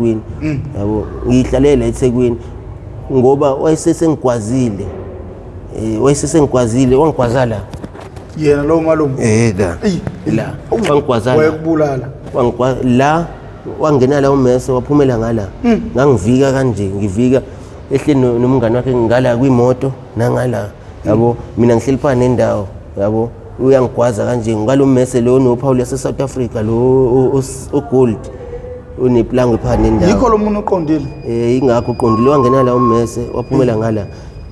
eThekwini yabo ngihlalela eThekwini ngoba wayesesengigwazile wangigwaza la yena lo malume la wangigwaza wayekubulala la wangena la uMese waphumela ngala ngangivika kanje ngivika ehleni nomngane wakhe ngala kwimoto nangala yabo mina ngihleli phansi nendawo yabo uyangigwaza kanje ngalo uMese lo noPaul yase South Africa lo oGold uneplango phansi nendawo yikho lo muntu oqondile ingakho uqondile wangena la uMese waphumela ngala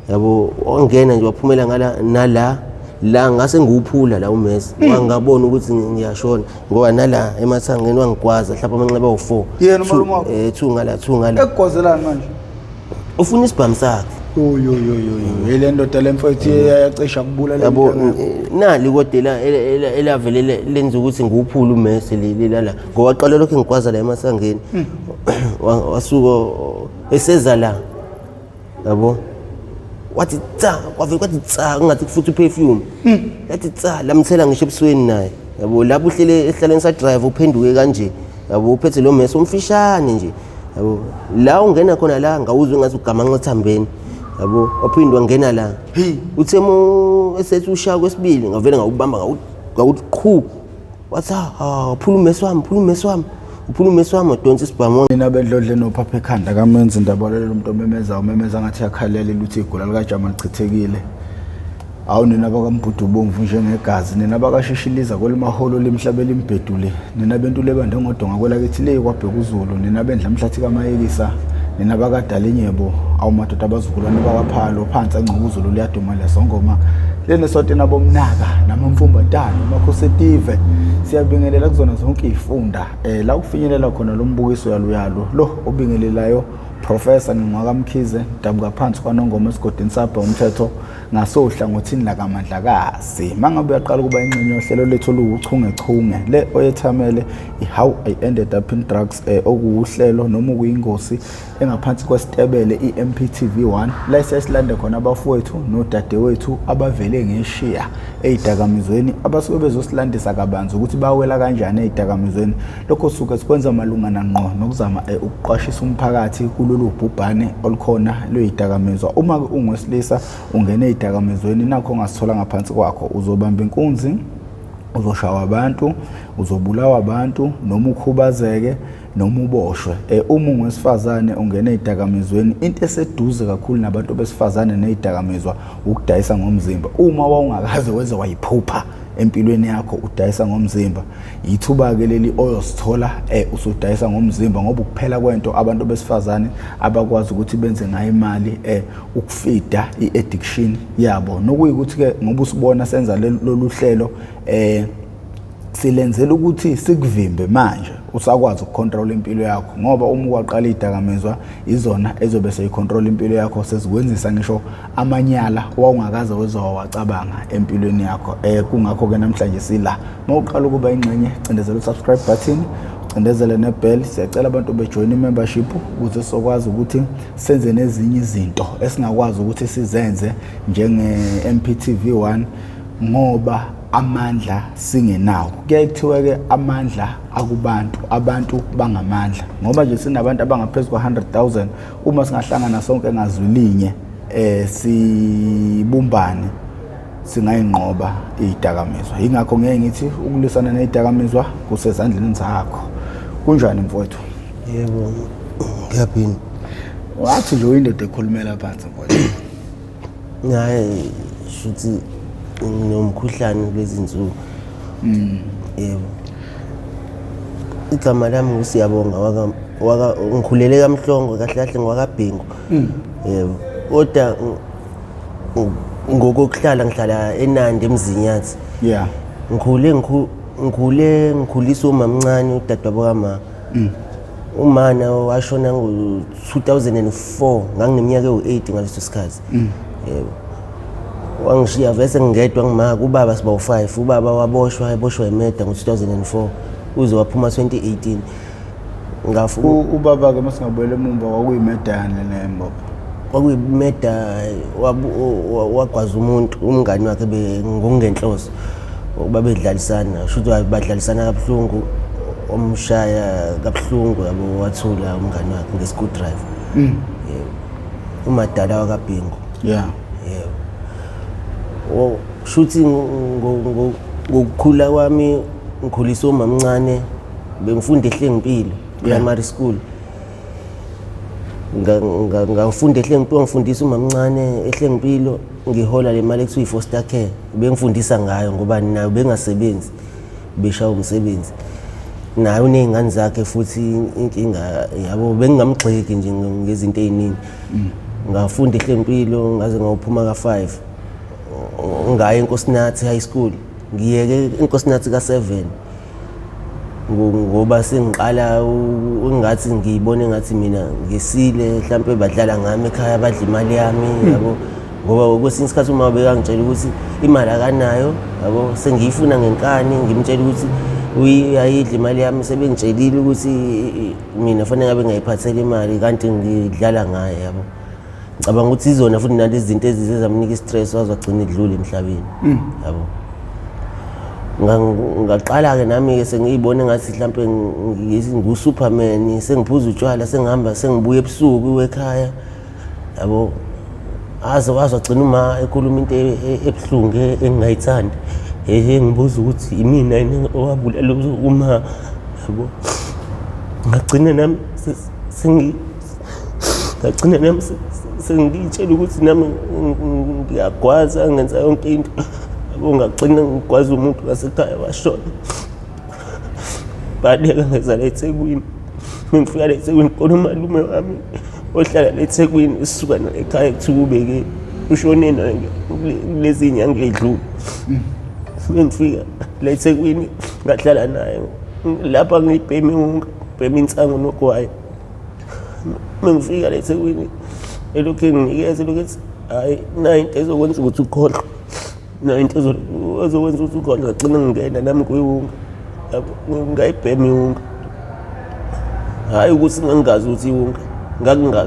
yabo wangena nje waphumela ngala la ngase ngiwuphula la uMese wangabona ukuthi ngiyashona ngoba nala emathangeni wangigwaza mhlawumbe amanxeba awu4 yena malume wakho 2 ngala ekugwazelana manje ufuna isibhamu sakhe yile ndoda lemfowethu yacisha kubulala yabo nali kodwa elavele lenza ukuthi ngiwuphula uMese lelala ngoba qala lokho ngigwaza la emasangeni wasuka eseza la yabo wathi kwathi ngathi futhi perfume yathi lamthela ngisho ebusweni naye yabo lapho uhlele ehlaleni sa drive uphenduke kanje yabo uphethe lo Mese umfishane nje yabo la ungena khona la ngawuzwe ngathi ugamanqa ethambeni yabo waphindwa ngena la uthemo esethi ushaya kwesibili ngavele ngawubamba ngawuqhu wathi uphula uMese wami udonsa isibhamu nina bedlodle nophapha ekhanda kamenza indaba lelo muntu omemeza ngathi yakhalela ukuthi igula likaJama lichithekile awu nina bakambudu bomvu njengegazi nina bakashishiliza kwelimaholo lemhlabela imbedule nina bentu lebande ngodonga kwelakithi le kwabheka uZulu nina bendla mhlathi kamayekisa nina bakadala inyebo awumadoda abazukulwane bakaphalo phansi engqubuzulu liyaduma lesongoma lene sote nabomnaka namamfumbatana makhosetive siyabingelela kuzona zonke izifunda la kufinyelela khona lo mbukiso yalo lo obingelelayo Professor Ngingwakamkhize dabuka phansi kwaNongoma esigodini sabha umthetho ngasohlangothini la kaMandlakazi mangabe uyaqala kuba ingxenye yohlelo lethu oluchungechunge le oyethamele iHow I Ended Up in Drugs okuhlelo noma kuyingozi engaphansi kwesitebele iMPTV1 la sesilande khona abafowethu nodadewethu abavele ngeshiya ezidakamizweni abasuke bezosilandisa kabanzi ukuthi bawela kanjani ezidakamizweni lokho suke sikwenza malungana ngqo nokuzama ukuqwashisa umphakathi kulolu bhubhane olukhona lwezidakamizwa uma ungwesilisa ungene ezidakamizweni nakho ongasithola ngaphansi kwakho uzobamba inkunzi uzoshawa abantu uzobulawa abantu noma ukhubazeke noma uboshwe uma ungwesifazane ungene ezidakamizweni into eseduze kakhulu nabantu besifazane nezidakamizwa ukudayisa ngomzimba uma wawungakaze wenze wayiphupha empilweni yakho udayisa ngomzimba yithuba ke leli oyosithola usudayisa ngomzimba ngoba ukuphela kwento abantu besifazane abakwazi ukuthi benze ngayo imali ukufida iaddiction yabo nokuyikuthi ke ngoba usibona senza lolu hlelo silenzela ukuthi sikuvimbe manje usakwazi ukucontrol impilo yakho ngoba uma uqala izidakamizwa izona ezobe seyicontrol impilo yakho sezikwenzisa ngisho amanyala owawungakaze wezowacabanga empilweni yakho kungakho ke namhlanje sila mawuqala ukuba ingxenye cindezela usubscribe button cindezela nebell siyacela abantu bejoin membership ukuze sokwazi ukuthi senze nezinye izinto esingakwazi ukuthi sizenze njenge MPTV1 ngoba amandla singenawo kuyakuthiwa ke amandla akubantu abantu bangamandla ngoba nje sinabantu abangaphezulu kwa100,000 uma singahlangana sonke ngazwilinye sibumbane singayinqoba izidakamizwa ingakho ngeke ngithi ukulwisana nezidakamizwa kusezandleni zakho kunjani mfowethu yebo ngiyaphina wathi nje uyindoda ekhulumela phansi mfowethu hayi shuthi nomkhuhlane lezinsuku yebo igama lami ngusiyabonga ngikhulele kaMhlongo kahle kahle ngwakaBhengu yebo kodwa ngokuhlala ngihlala eNandi eMzinyathi ngikhuliswa umamncane udadewabo kama umana washona ngo2004 ngangineminyaka ewu8 ngaleso sikhathi yebo wangishiya vese ngedwa ngimaka ubaba siba u5 ubaba waboshwa eMeda ngo2004 uze waphuma 2018 ngafu ubaba ke masingabuyela emuva kwakuyimedane nembobo kwakuyimeda wagwaza umuntu umngani wakhe ngokungenhloso babedlalisana shuthi badlalisana kabuhlungu omshaya kabuhlungu yabo wathula umngani wakhe nge-screwdriver. Umadala wakaBhingu. Yeah. Yebo. Shuthi ngokukhula kwami ngikhuliswe umamncane bengifunda eHlengipilo primary school. Ngafunda eHlengipilo ngifundisa umamncane eHlengipilo ngihola le mali ekuthiwa i-foster care. Bengifundisa ngayo ngoba nayo bengasebenzi beshaya umsebenzi. Nayo uney'ngane zakhe futhi inkinga yabo bengingamgxeki nje ngezinto ey'ningi. Ngafunda eHlengipilo ngaze ngawuphuma ka-5 ngaya eNkosinathi High School. Ngiyeke eNkosinathi ka-7 ngoba sengiqala ngathi ngiyibone ngathi mina ngisile mhlawumbe badlala ngami ekhaya badla imali yami yabo ngoba kwesinye isikhathi uma bekangitshela ukuthi imali akanayo yabo sengiyifuna ngenkani ngimtshela ukuthi uyayidla imali yami sebengitshelile ukuthi mina fanele ngabe ngayiphathela imali kanti ngidlala ngayo yabo. Ngicabanga ukuthi izona futhi nalezi zinto ezizamnika i-stress wazogcina idlule emhlabeni yabo. Ngaqala-ke nami-ke sengiyibone ngathi mhlawumbe ngu-Superman, sengiphuza utshwala sengihamba sengibuya ebusuku ekhaya yabo. Wazogcina uma ekhuluma into ebuhlungu engingayithandi ngibuza ukuthi imina yini owabulala uma yabo. Ngagcina nami sengitshela ukuthi nami ngiyagwaza ngenza yonke into yabo. Ngagcina ngigwaza umuntu wasekhaya washona. Badeka ngeza la eThekwini. Ngifika la eThekwini khona umalume wami ohlala la eThekwini esisuka la ekhaya kuthiwa ubeke ushone kulezi nyanga edlule. Ngifika la eThekwini ngahlala naye lapha ngibheme unga bheme insangu nogwayi. Ngifika la eThekwini elokhu nginikeza lokho hayi nayo into ezokwenza ukuthi ukhohlwe. Nayo into ezokwenza ukuthi ukhohlwe. Ngagcina ngingena nami kuyunga ngayibhema iwunga. Hayi ukuthi ngangazi ukuthi iwunga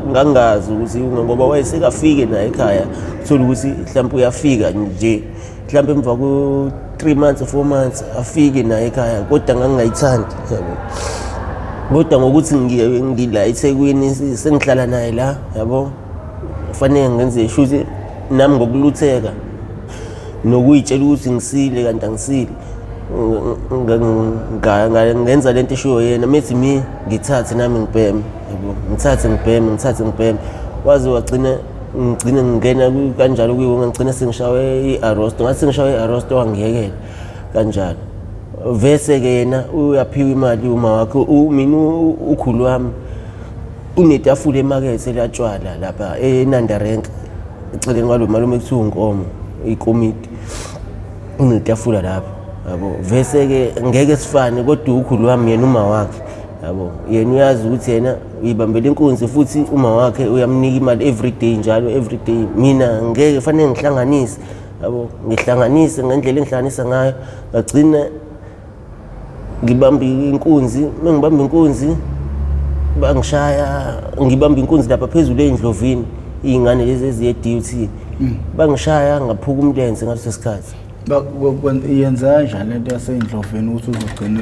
ngangazi ukuthi iwunga ngoba wayesekafike naye ekhaya uthola ukuthi mhlawumbe uyafika nje mhlawumbe emva ku-3 months 4 months afike naye ekhaya kodwa ngangingayithandi yabo. Kodwa ngokuthi ngila eThekwini sengihlala naye la yabo kufanele ngenze shuthi nami ngokulutheka nokuyitshela ukuthi ngisile kanti angisile ngenza lento eshiwo yena methi ngithathe nami ngibheme yabo. Ngithathe ngibheme waze wagcina ngingena kanjalo kuyiwonga ngigcina sengishawe i-arrest. Ngathi sengishawe i-arrest wangiyekela kanjalo. Vese-ke yena uyaphiwa imali uma wakhe mina ukhulu wami unetafula emakethe latshwala lapha eNandarenka eceleni kwalo malume kuthiwa uNkomo ikomiti unetafula lapha yabo. Vese-ke ngeke sifane kodwa ukhulu wami yena uma wakhe yabo yena uyazi ukuthi yena uyibambela inkunzi futhi uma wakhe uyamnika imali everyday njalo everyday. Mina ngeke fanele ngihlanganise yabo ngihlanganise ngendlela engihlanganisa ngayo ngagcina ngibamba inkunzi. Mengibamba inkunzi bangishaya ngibamba inkunzi lapha phezulu endlovini iy'ngane lezi eziye duty bangishaya ngaphuka umlenze ngaleso sikhathi. Yenza kanjani lento yasendlovini ukuthi uzogcine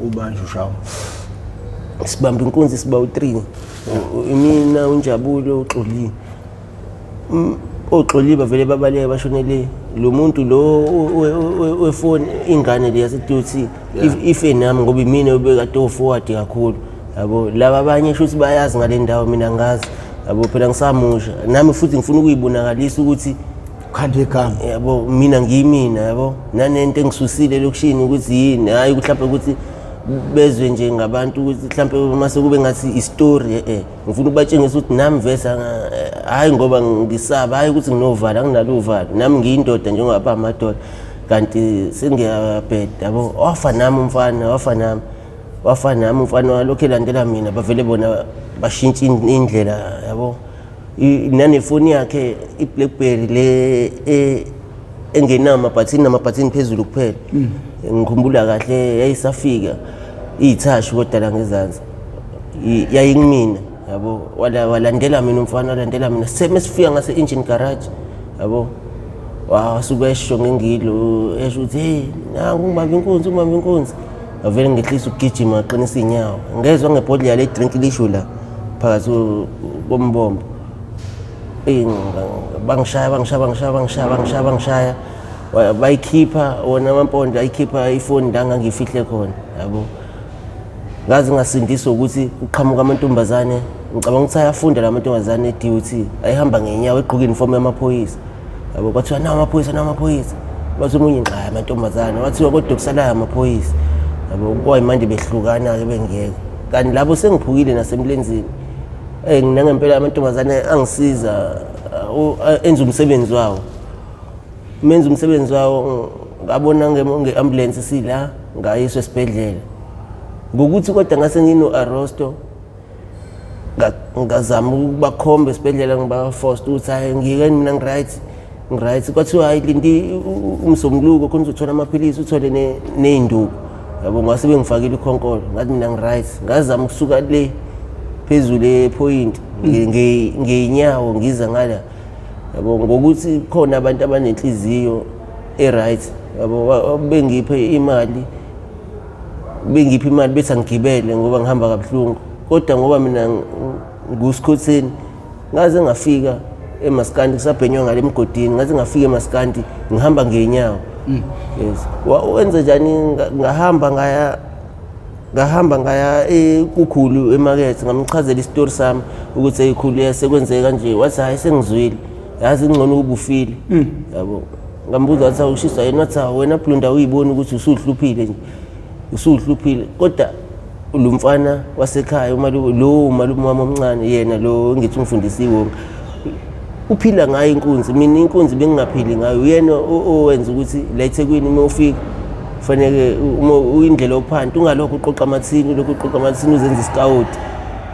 ubanje ushawa? Sibamba inkunzi siba u3 mina uNjabulo uXoliwe. oXoliwe bavele babaleke bashonele lo muntu lo wefoni ingane le yaseduty ife nami ngoba mina ubekade forward kakhulu yabo. Laba abanye shuthi bayazi ngale ndawo mina ngazi yabo phela ngisamusha nami futhi ngifuna ukuyibonakalisa ukuthi khande igama yabo mina ngiyimina yabo. Nanento engisusile lokushini ukuthi yini hayi mhlawumbe ukuthi bezwe nje ngabantu ukuthi mhlawumbe mase kube ngathi istory ngifuna ukubatshengisa ukuthi nami vesa hayi ngoba ngisaba hayi ukuthi nginovalo anginalo uvalo nami ngiyindoda njengapha amadoda kanti sengiyabheda yabo. Wafa nami umfana walokho elandela mina bavele bona bashintsha indlela yabo. Nanefoni yakhe iBlackberry le engenayo amabhathini phezulu kuphela. Ngikhumbula kahle yayisafika iyithashi kodwa la ngezansi yayingimina yabo. Walandela mina umfana walandela mina semesifika ngase engine garage yabo. Wasuka esho ngengilo esho ukuthi hey nangu ngibamba inkunzi ngavele ngehlisa ukugijima ngaqinisa inyawo ngezwe ngebhodlela le drink lishu la phakathi kombombo bangishaya bayikhipha wona amampondo ayikhipha ifoni la ngangifihle khona yabo ngazi ngasindiswa ukuthi uqhamuka amantombazane ngicabanga ukuthi ayafunda la mantombazane e-duty ayihamba ngenyawo egqoka uniform yamaphoyisa yabo kwathiwa nawo amaphoyisa bathi omunye nqa amantombazane wathiwa kodwa kusalayo amaphoyisa yabo kwayimanje behlukana-ke bengiyeka kanti labo sengiphukile nasemlenzini nangempela amantombazane angisiza enza umsebenzi wawo menza umsebenzi wawo ngabona nge-ambulance sila ngayiswa esibhedlela ngokuthi kodwa ngase ngino-arosto ngazama ukubakhomba esibhedlela ngiba-forced ukuthi hayi ngiyekeni mina ngiright kwathiwa hayi linti umsombuluko khona uzothola amaphilisi uthole ney'nduku yabo ngase bengifakile ikhonkolo ngathi mina ngiright ngazama ukusuka le phezulu ephoyint ngey'nyawo ngiza ngala yabo ngokuthi khona abantu abanenhliziyo e-right yabo bengiphe imali bethi angigibele ngoba ngihamba kabuhlungu kodwa ngoba mina nguSikhotheni ngaze ngafika eMaskandi kusabhenywa ngale emgodini ngaze ngafika eMaskandi ngihamba ngey'nyawo yes wenza njani ngahamba ngaya kukhulu emakethe ngamchazela isitori sami ukuthi eyikhulu sekwenzeke kanje wathi hayi sengizwile yazi ngcono ukuba ufile yabo ngambuza wathi awushiswa yena wathi wena Blunda uyibona ukuthi usuhluphile kodwa lo mfana wasekhaya umalume wami omncane yena lo ngithi ungifundisiwe uphila ngayo inkunzi mina inkunzi bengingaphili ngayo uyena owenza ukuthi la eThekwini uma ufika kufanele uyindlela yokuphanda ungalokho uqoqa amathini uzenza iscout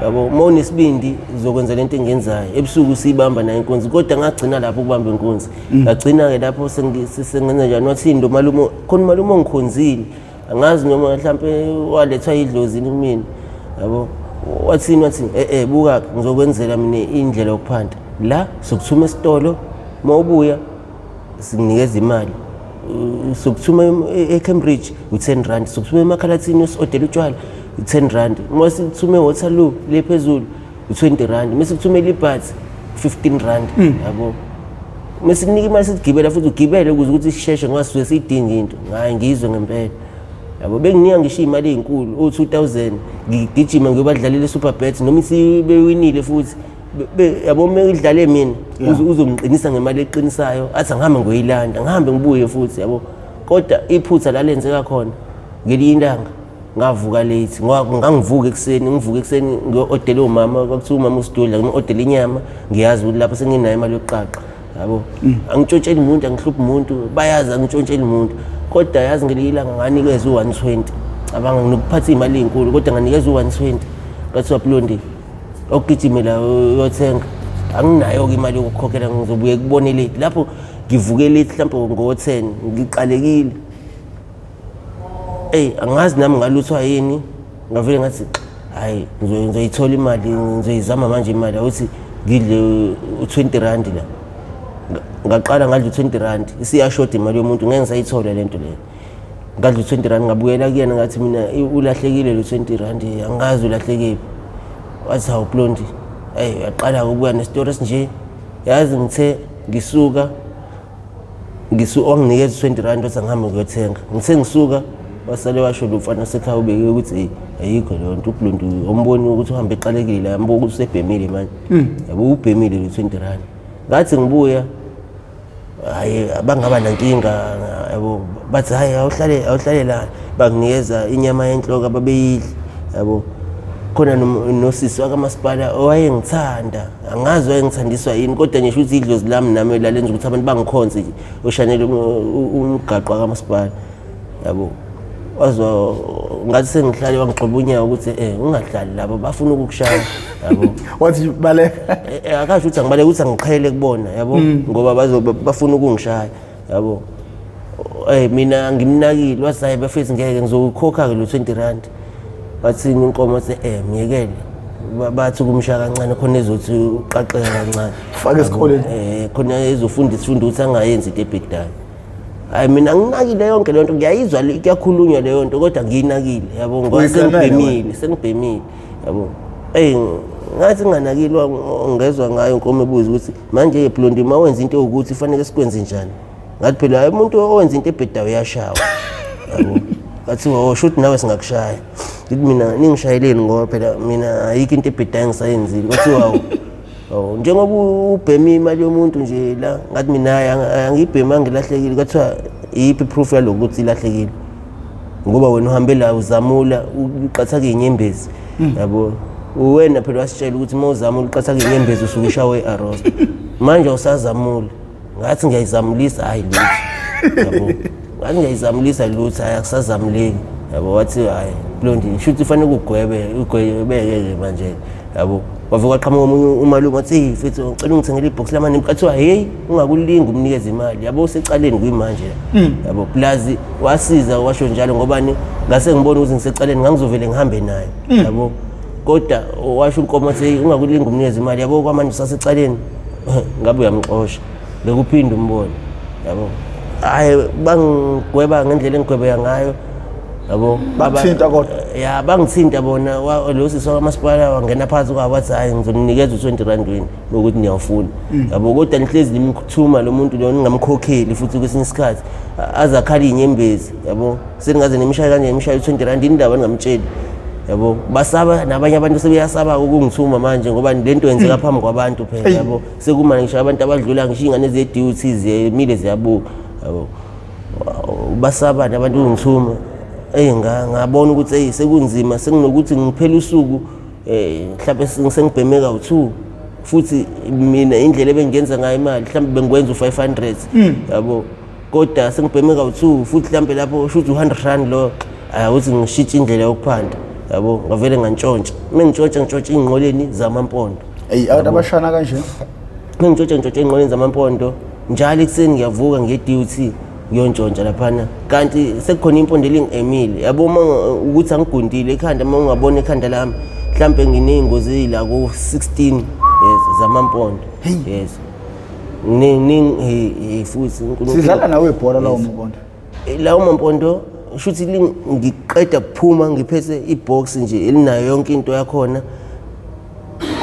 yabo uma unesibindi uzokwenza lento engenzayo ebusuku siyibamba nayo inkunzi kodwa ngagcina lapho ukubamba inkunzi ngagcina-ke lapho sengenza njani wathi ndo malume khona umalume ongikhonzile angazi noma mhlampe walethwa idlozini kumina yabo wathini buka-ke ngizokwenzela mina indlela yokuphanda la sokuthuma esitolo uma ubuya sikunikeza imali sokuthuma eCambridge u10 rand sokuthuma eMakhalathini usi-odela utshwala u10 rand uma sikuthuma eWaterloo le phezulu u20 rand uma sikuthuma eLibat 15 rand yabo uma sikunika imali sitigibela futhi ugibele ukuze ukuthi sisheshe ngoba sisuke siyidinga into ngayi ngizwe ngempela yabo benginika ngisho imali ezinkulu o2000 ngigijima ngiyobadlalela eSuperbet noma isibewinile futhi yabo mengidlale mina uzomqinisa ngemali eqinisayo athi angihambe ngoyilanda ngihambe ngibuye futhi yabo kodwa iphutha lalenzeka khona ngelinye intanga ngavuka late ngangivuka ekuseni ngiyo-odela umama kwakuthiwa umama uSidudla ngi-odela inyama ngiyazi ukuthi lapho senginayo imali yokuqaqa yabo angitshontsheli umuntu angihluphi umuntu bayazi angitshontsheli umuntu kodwa yazi ngelinye ilanga nganikezwe u120 cabanga nginokuphatha imali ezinkulu kodwa nganikezwe u120 kwathiwa Blondi okugijimela uyothenga anginayo-ke imali yokukhokhela ngizobuye kubone late lapho ngivuke late mhlawumbe ngo-10 ngiqalekile angazi nami ngaluthwa yini ngavele ngathi hayi ngizoyithola imali ngizoyizama manje imali awuthi ngidle u20 rand la ngaqala ngadla u20 rand isiyashoda imali yomuntu ngeke ngisayithola lento leyo ngadla u20 rand ngabuyela kuyena ngathi mina ulahlekile lo20 rand angazi ulahlekile wathi hawu Blondi yaqala ukubuya nestori esinje yazi ngithe ngisuka onginikeza 20 rand wathi ngihambe ngiyothenga ngithe ngisuka wasale washo lo mfana sekhaya ubeke ukuthi ayikho leyo nto uBlondi omboni ukuthi uhambe eqalekile yambo ukuthi usebhemile manje yabo ubhemile lo20 rand ngathi ngibuya hayi bangaba nankinga yabo bathi hayi awuhlale la banginikeza inyama yenhloko ababeyidla yabo khona nosisi wakamasipala owayengithanda angazi wayengithandiswa yini kodwa ngisho ukuthi idlozi lami nami lalenza ukuthi abantu bangikhonze nje oshanele umgaqo wakamasipala yabo wazwa ngathi sengihlale wangixoba unyawo ukuthi ungahlali labo bafuna ukukushaya yabo wathi baleka akasho ukuthi angibaleka ukuthi angiqhele kubona yabo ngoba bafuna ukungishaya yabo mina ngimnakile wathi hayi bafethu ngeke ngizokhokha-ke lo20 rand bathini inkomo athi miyekele bathi kumshaya kancane khona ezothi uqaqeka kancane fake esikoleni khona ezofunda isifundo ukuthi angayenzi into ebhedayo hayi mina nginakile yonke le nto ngiyayizwa kuyakhulunywa leyo nto kodwa ngiyinakile yabo ngoba sengibhemile yabo ngathi nganakile ngezwe ngayo inkomo ebuza ukuthi manje Blondi mawenza into ukuthi kufanele sikwenze njani ngathi phela umuntu owenza into ebhedayo uyashawa yabo ngathi shoot nawe singakushaya ngithi mina ningishayeleni ngoba phela mina ayikho into ebhedayo ngisayenzile ngathi njengoba ubheme imali yomuntu nje la ngathi mina angibhema ngilahlekile kathiwa iyiphi proof yalokuthi ilahlekile ngoba wena uhambe la uzamula uqatha ke inyembezi yabo wena phela wasitshela ukuthi mawuzamula uqatha ke inyembezi usuke ishawe arrost manje usazamula ngathi ngiyayizamulisa hayi lutho yabo ngathi ngiyayizamulisa lutho akusazamuleki yabo wathi hayi Blondi shoot ufanele ugwebeke manje yabo wafika waqhamuka umalume wathi mfethu ngicela ungithengele ibox lamani kathiwa hey ungakulinga umnikeze imali yabo usecaleni kuyimanje yabo plazi wasiza washo njalo ngobani ngase ngibona ukuthi ngisecaleni ngangizovele ngihambe naye yabo kodwa washo inkomo wathi ungakulinga umnikeze imali yabo kwamanje usasecaleni ngabe uyamxosha bekuphinde umbone yabo hayi bangigweba ngendlela engigwebeka ngayo yabo bakuthinta kodwa bangithinta bona lo sisi wamasipala wangena phansi kwabo wathi hayi ngizonikeza u20 wini ukuthi niyafuna yabo kodwa nihlezi nimkuthuma lo muntu lo ningamkhokheli futhi kwesinye isikhathi azakhali inyembezi yabo seningaze nemishaya kanje imishaya u20 indaba ningamtsheli yabo basaba nabanye abantu sebeyasaba ukungithuma manje ngoba lento yenzeka phambi kwabantu phela yabo sekuma ngisho abantu abadlula ngisho ingane ze-duty zemile ziyabuka yabo basaba nabantu ukungithuma ngabona ukuthi sekunzima senginokuthi ngiphela usuku mhlawumbe sengibheme ka2 futhi mina indlela ebengenza ngayo imali mhlawumbe bengikwenza u500 yabo kodwa sengibheme ka2 futhi mhlawumbe lapho shoot u100 lo ukuthi ngishintshe indlela yokuphanda yabo ngavele ngantshontsha ngitshontsha ingqoleni zamampondo abantu abashana kanje ngitshontsha ingqoleni zamampondo njalo ekseni ngiyavuka nge-duty ngiyontshontsha laphana kanti sekukhona impondo elingemile yabo ukuthi angigundile ekhanda uma ungabona ekhanda lami mhlambe nginey'ngozi la ku-16 yes zamampondo yes futhi sidlala nawe ibhola lawo mampondo shuthi ngiqeda kuphuma ngiphethe ibox nje elinayo yonke into yakhona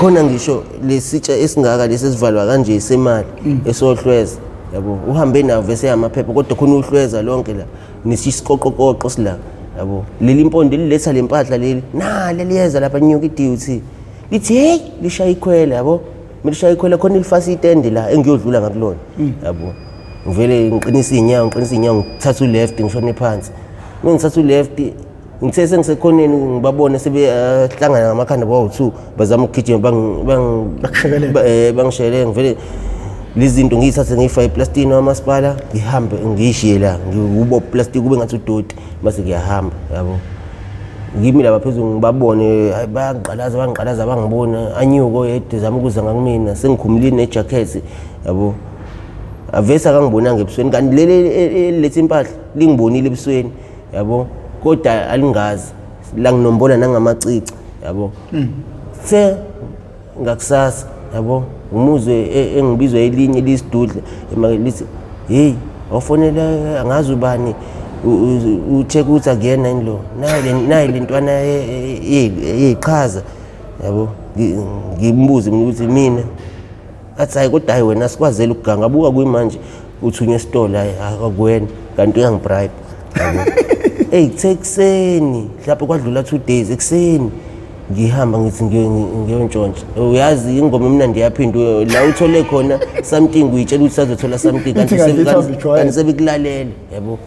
khona ngisho lesitsha esingaka lesesivalwa kanje semali esohlweza yabo uhambe nawo vese yamaphepha kodwa khona uhlweza lonke la nesisiqoqoqoqo sila yabo leli impondo liletha lempahla leli leliyeza lapha nyuka iduty lithi hey lishaya ikhwela yabo milishaya ikhwela khona ilifasa itende la engiyodlula ngakulona yabo ngivele ngiqinisa inyawo ngithatha uleft ngishone phansi ngithatha uleft ngithe sengisekhoneni ngibabone sebehlangana ngamakhanda bawu2 bazama ukugijima bangishelele ngivele lizinto ngiyithathe ngiyifa eplastini wamasipala ngihambe ngiyishiye la ngiwubo plastic kube ngathi udoti base ngiyahamba yabo ngimi lapha phezulu ngibabone bangiqalaza bangibona anyuko yedwa zama ukuza ngakumina sengikhumulile nejacket yabo avesa akangibonanga ebusweni kanti leli lethi impahla lingibonile ebusweni yabo kodwa alingazi la nginombola nangamacici yabo ngakusasa yabo umuzwe engibizwe elinye lisidudla lithi hey wafonela angazi ubani ucheck ukuthi akuyena yini lo nayi lentwana yeyiqhaza yabo ngimbuze ukuthi mina athi hayi kodwa hayi wena sikwazela ukuganga buka kuyimanje uthunywe esitolo hayi akuwena kanti uyangibribe yabo ekuseni lapho kwadlula 2 days ekuseni ngihamba ngithi ngiyontshontsha uyazi ingoma emnandi yaphinda la uthole khona something uyitshela ukuthi sizothola something kanti sebekulalele yabo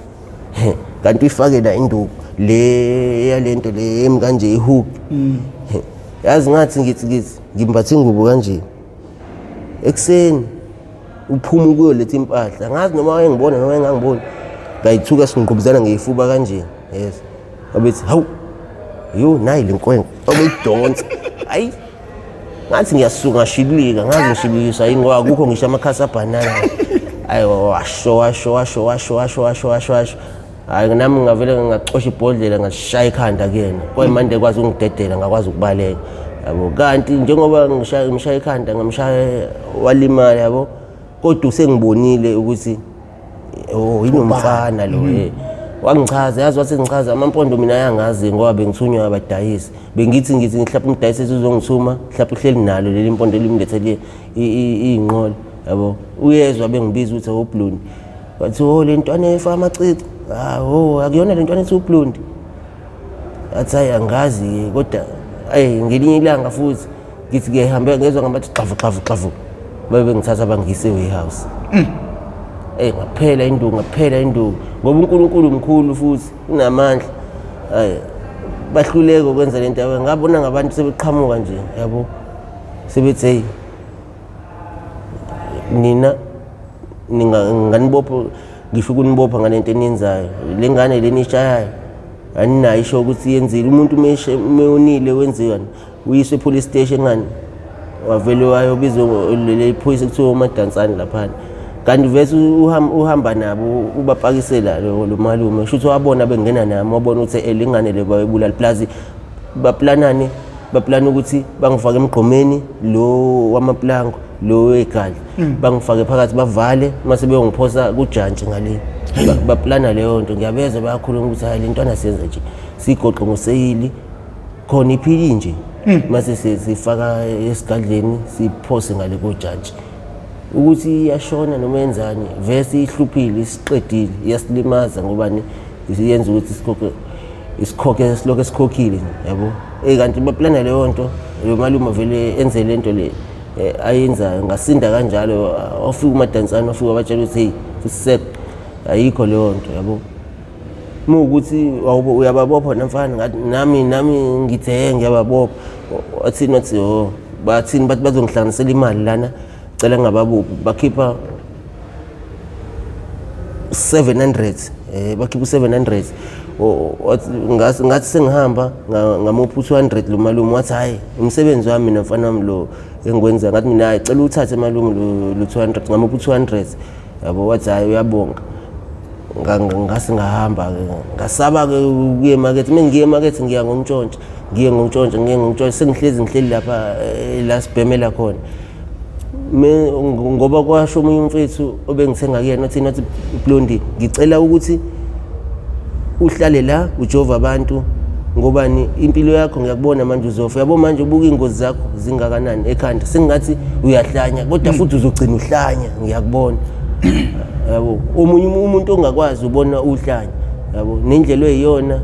kanti uyifake la induku le yalento le emkanje ihook yazi ngathi ngithi ngimbathe ingubo kanje ekuseni uphuma kuyo lethi impahla ngazi noma wayengibona noma engangiboni ngayithuka singqubuzana ngeyifuba kanje yes abethi hawu nayi lenkwenko obuyidonsa hayi ngathi ngiyasuka ngashilika ngazi ngishilikiswa yini ngoba akukho ngisho amakhasi abanana hayi washo hayi nami ngavele ngacosha ibhodlela ngashaya ikhanda kuyena kwayimande kwazi ungidedela ngakwazi ukubaleka yabo kanti njengoba ngishaya ikhanda ngamshaya walimala yabo kodwa usengibonile ukuthi inomfana lo wangichaza yazi wathi ngichaza amampondo mina ayangazi ngoba bengithunywa abadayisi bengithi mhlawumbe umdayisi uzongithuma mhlawumbe uhleli nalo leli mpondo elimlethele inqola yabo uyezwa bengibiza ukuthi uBlundi wathi le ntwana efa amacici akuyona le ntwana ethi uBlundi athi angazi kodwa ngelinye ilanga futhi ngithi ngihamba ngezwe ngabathi xavu babe ngithatha bangise warehouse ngaphela induku ngoba uNkulunkulu mkhulu futhi unamandla bahluleka ukwenza lento yabo ngabona ngabantu sebeqhamuka nje yabo sebethi hey nina nginganibopha ngisho ukunibopha ngalento eniyenzayo lengane lenishayayo aninayo isho ukuthi yenzile umuntu meyonile wenziwa uyiswe police station ngani wavele wayobizwa le police kuthiwa uMadansane lapha kanti vese uhamba nabo ubapakisela lo malume shuthi wabona bengena nami wabona ukuthi elingane le bayebulala plus baplana ukuthi bangifake emgqomeni lo wamaplango lo wegali bangifake phakathi bavale mase beyongiphosa kujantshi ngale baplana leyo nto ngiyabeza bayakhuluma ukuthi hayi le ntwana siyenza nje sigoqo ngoseyili khona iphili nje mase sifaka esigadleni siphose ngale kujantshi ukuthi iyashona noma yenzani vese ihluphile isiqedile iyasilimaza ngoba yenza ukuthi isikhokhe silokho esikhokhile yabo kanti baplana leyo nto lo malume vele enze lento le ayenza ngasinda kanjalo ofika uMadansane ofika abatshela ukuthi hey sisek ayikho leyo nto yabo ukuthi uyababopha namfana ngathi nami ngithe ngiyababopha athini wathi bathini bathi bazongihlanganisela imali lana cela ngababuphi bakhipha 700 bakhipha 700 ngathi sengihamba ngamupha 200 lo malume wathi hayi umsebenzi wami nomfana wami lo engikwenza ngathi mina cela uthathe malume lo 200 ngamupha 200 yabo wathi hayi uyabonga ngase ngahamba ngasaba ke kuye emarket mengiye emarket ngiye ngontshontsha sengihleli lapha la sibhemela khona ngoba kwasho omunye umfethu obengithenga kuyena nathi Blondi ngicela ukuthi uhlale la ujova abantu ngobani impilo yakho ngiyakubona manje uzofa yabo manje ubuka ingozi zakho zingakanani ekhanda sengathi uyahlanya kodwa futhi uzogcina uhlanya ngiyakubona yabo omunye umuntu ongakwazi ubona uhlanya yabo nendlela eyiyona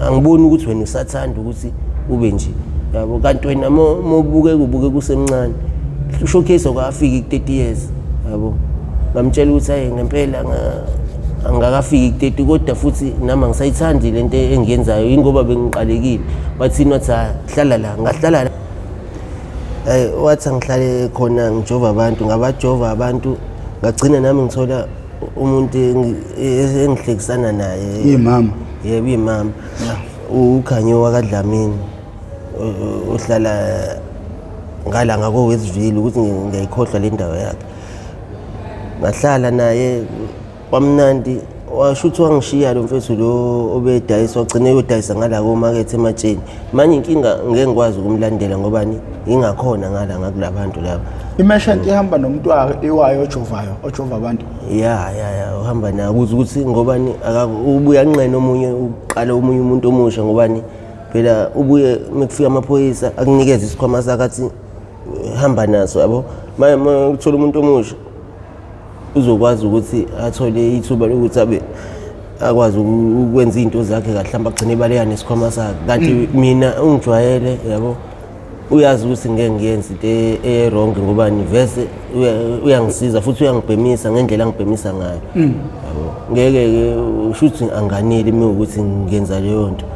angiboni ukuthi wena usathanda ukuthi ube nje yabo kanti wena mobuke kusemncane showcase okwafika ku30 years yabo ngamtshela ukuthi hayi ngempela angakafiki ku30 kodwa futhi nami ngisayithandi lento engiyenzayo ingoba bengiqalekile bathini wathi hlala la ngahlala la wathi ngihlale khona ngijova abantu ngabajova abantu ngagcina nami ngithola umuntu engihlekisana naye imama yebo imama uKhanyo wakadlamini uhlala ngala ngako Westville ukuthi ngiyayikhohlwa le ndawo yakhe ngahlala naye kwamnandi washuthi wangishiya lo mfethu lo obedayisa wagcina eyodayisa ngala ko market ematsheni manje inkinga ngeke ngikwazi ukumlandela ngoba ingakhona ngala ngakulabantu laba imeshant ihamba nomuntu iwayo ojova abantu ya uhamba naye ukuthi ngoba ubuya nqena omunye uqala omunye umuntu omusha ngoba phela ubuye mekufika amaphoyisa akunikeza isikhwama sakathi hamba naso yabo manje uthola umuntu omusha uzokwazi ukuthi athole ithuba lokuthi abe akwazi ukwenza izinto zakhe kahle mhlawumbe agcine ibaleka nesikhwama sakhe kanti mina ungijwayele yabo uyazi ukuthi ngeke ngiyenze into ewrong ngoba nivese uyangisiza futhi uyangibhemisa ngendlela angibhemisa ngayo yabo ngeke ushuthi anganele mina ukuthi ngiyenza leyo nto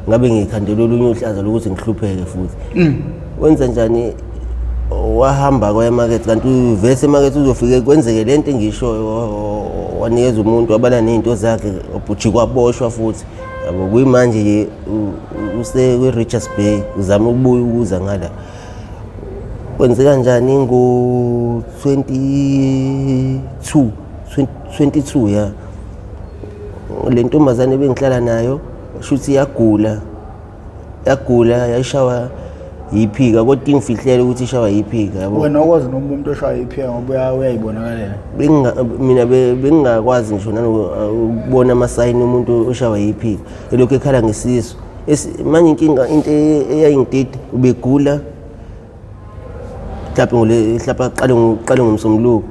ngabe ngikhandela olunye uhlaza lokuthi ngihlupheke futhi wenza njani wahamba kwa market kanti vese market uzofike kwenzeke lento ngisho wanikeza umuntu wabala nezinto zakhe obhuji kwaboshwa futhi yabo kuyimanje nje use we Richards Bay uzama ukubuya ukuza ngala kwenzeka kanjani ngo 22 ya le ntombazane bengihlala nayo shuthi yagula yayishawa yiphika kodwa ingifihlele ukuthi ishawa yiphika yabo. Wena ukwazi noma umuntu oshaya iphika ngoba uyayibonakalela. Mina bengingakwazi ngisho ukubona amasayini umuntu oshawa yiphika elokhu ekhala ngesisu. Manje inkinga into eyayingidida ubegula mhlawumbe qale ngomsombuluko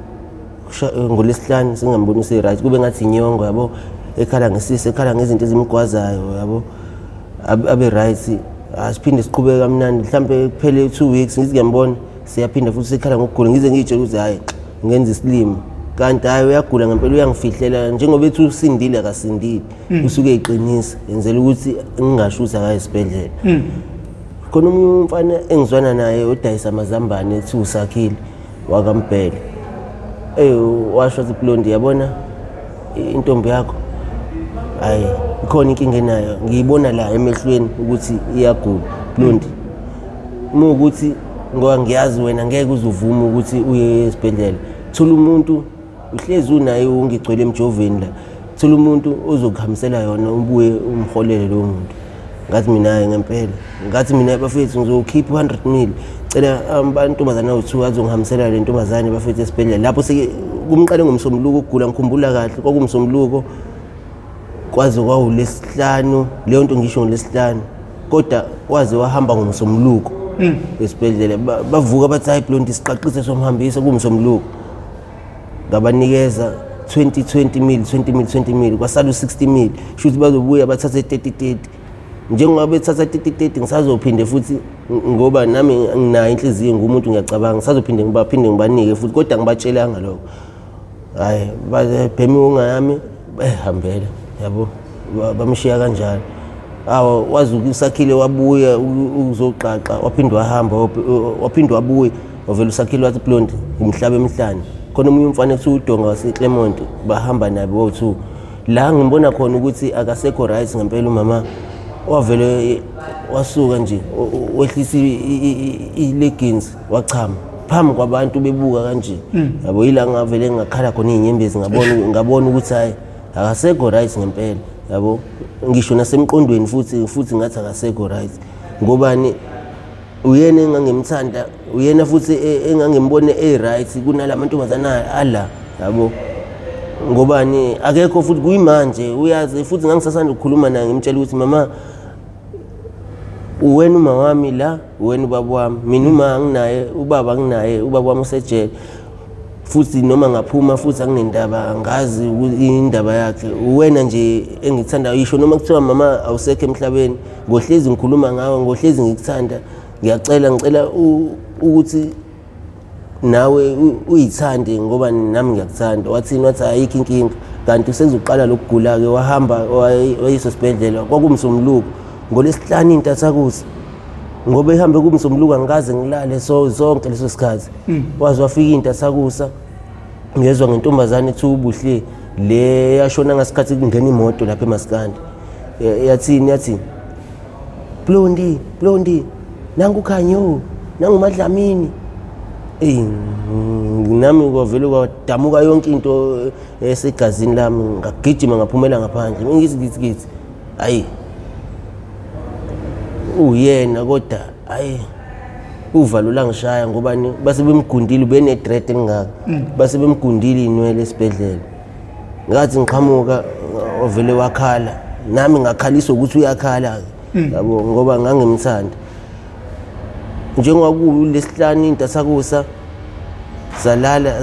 ngolesihlanu singamboni right kube ngathi inyongo yabo ekhala ngesisu ekhala ngezinto ezimgwazayo yabo abe right asiphinde siqhubeke kamnandi mhlawumbe kuphele 2 weeks ngithi ngiyambona siyaphinda futhi sekhala ngokugula ngize ngitshela ukuthi hayi ngenza isilimo kanti hayi uyagula ngempela uyangifihlela njengoba ethi usindile akasindile usuke eqinisa enzela ukuthi ngingasho ukuthi akaye esibhedlela. Khona umuntu umfana engizwana naye odayisa amazambane ethi usakhile wakaMbhele washo ukuthi Blondi yabona intombi yakho hayi ikhona inkinga enayo ngiyibona la emehlweni ukuthi iyagula Blondi ukuthi ngoba ngiyazi wena ngeke uzuvuma ukuthi uye esibhedlela thola umuntu uhlezi unaye ungigcwele emjoveni la thola umuntu ozokuhambisela yona ubuye umholele lo muntu ngathi mina ngempela ngathi mina bafethu ngizokhipha 100 mil cela abantomazana u2 azongihambisela le ntombazane bafethu esibhedlela lapho seke kumqale ngomsombuluko ukugula ngikhumbula kahle kwakumsombuluko kwaze kwawulesihlanu leyo nto ngisho ngolesihlanu kodwa waze wahamba ngomsombuluko esibhedlela bavuka bathi hayi Blondi siqaqise somhambisa kumsombuluko ngabanikeza 20 mil kwasala u60 mil shuthi bazobuya bathathe 30 njengoba bethatha 30 ngisazophinde futhi ngoba nami nginayo inhliziyo ngumuntu ngiyacabanga ngisazophinde ngibanike futhi kodwa ngibatshelanga lokho hayi babhemi ungayami behambela yabo bamshiya kanjalo wazi ukusakhile wabuya uzoqaqa waphinde wahamba waphinde wabuya wavela usakhile wathi Blondi umhlaba emhlanje khona umunye umfana ethi uDonga waseClermont bahamba nabo bo2 la ngibona khona ukuthi akasekho right ngempela umama wavele wasuka nje wehlisa ileggings wachama phambi kwabantu bebuka kanje yabo yila ngavele ngakhala khona inyembezi ngabona ukuthi hayi akasekho right ngempela yabo ngisho nasemqondweni futhi ngathi akasekho right ngobani uyena engangimthanda uyena futhi engangimbone right kunalamantombazana ala yabo ngobani akekho futhi kuyimanje uyazi futhi ngangisasanda ukukhuluma naye ngimtshela ukuthi mama uwena uma wami la uwena ubaba wami mina uma nginaye ubaba nginaye ubaba wami usejele futhi noma ngaphuma futhi anginendaba ngazi indaba yakhe uwena nje engithanda yisho noma kuthiwa mama awusekho emhlabeni ngohlezi ngikhuluma ngawe ngohlezi ngikuthanda ngicela ukuthi nawe uyithande ngoba nami ngiyakuthanda wathini wathi ayikho inkinga kanti usezoqala lokugula ke wahamba wayiso sibhedlela kwakumsombuluko ngolesihlanu intathakusa ngoba ehambe kumsombuluko angikaze ngilale zonke leso sikhathi wazi wafika intathakusa ngezwe ngentombazane ethi ubuhle le yashona ngasikhathi kungena imoto lapha eMaskandi yathi Blondi nangu khanyo nangu Madlamini nami kwavele kwadamuka yonke into esegazini lami ngagijima ngaphumela ngaphandle ngithi hayi uyena kodwa hayi uvalo langishaya ngobani base bemgundile bene dread engaka base bemgundile inwele esibhedlela ngathi ngiqhamuka ovele wakhala nami ngakhalisa ukuthi uyakhala yabo ngoba ngangimthanda njengoba kulesihlanu intathakusa salala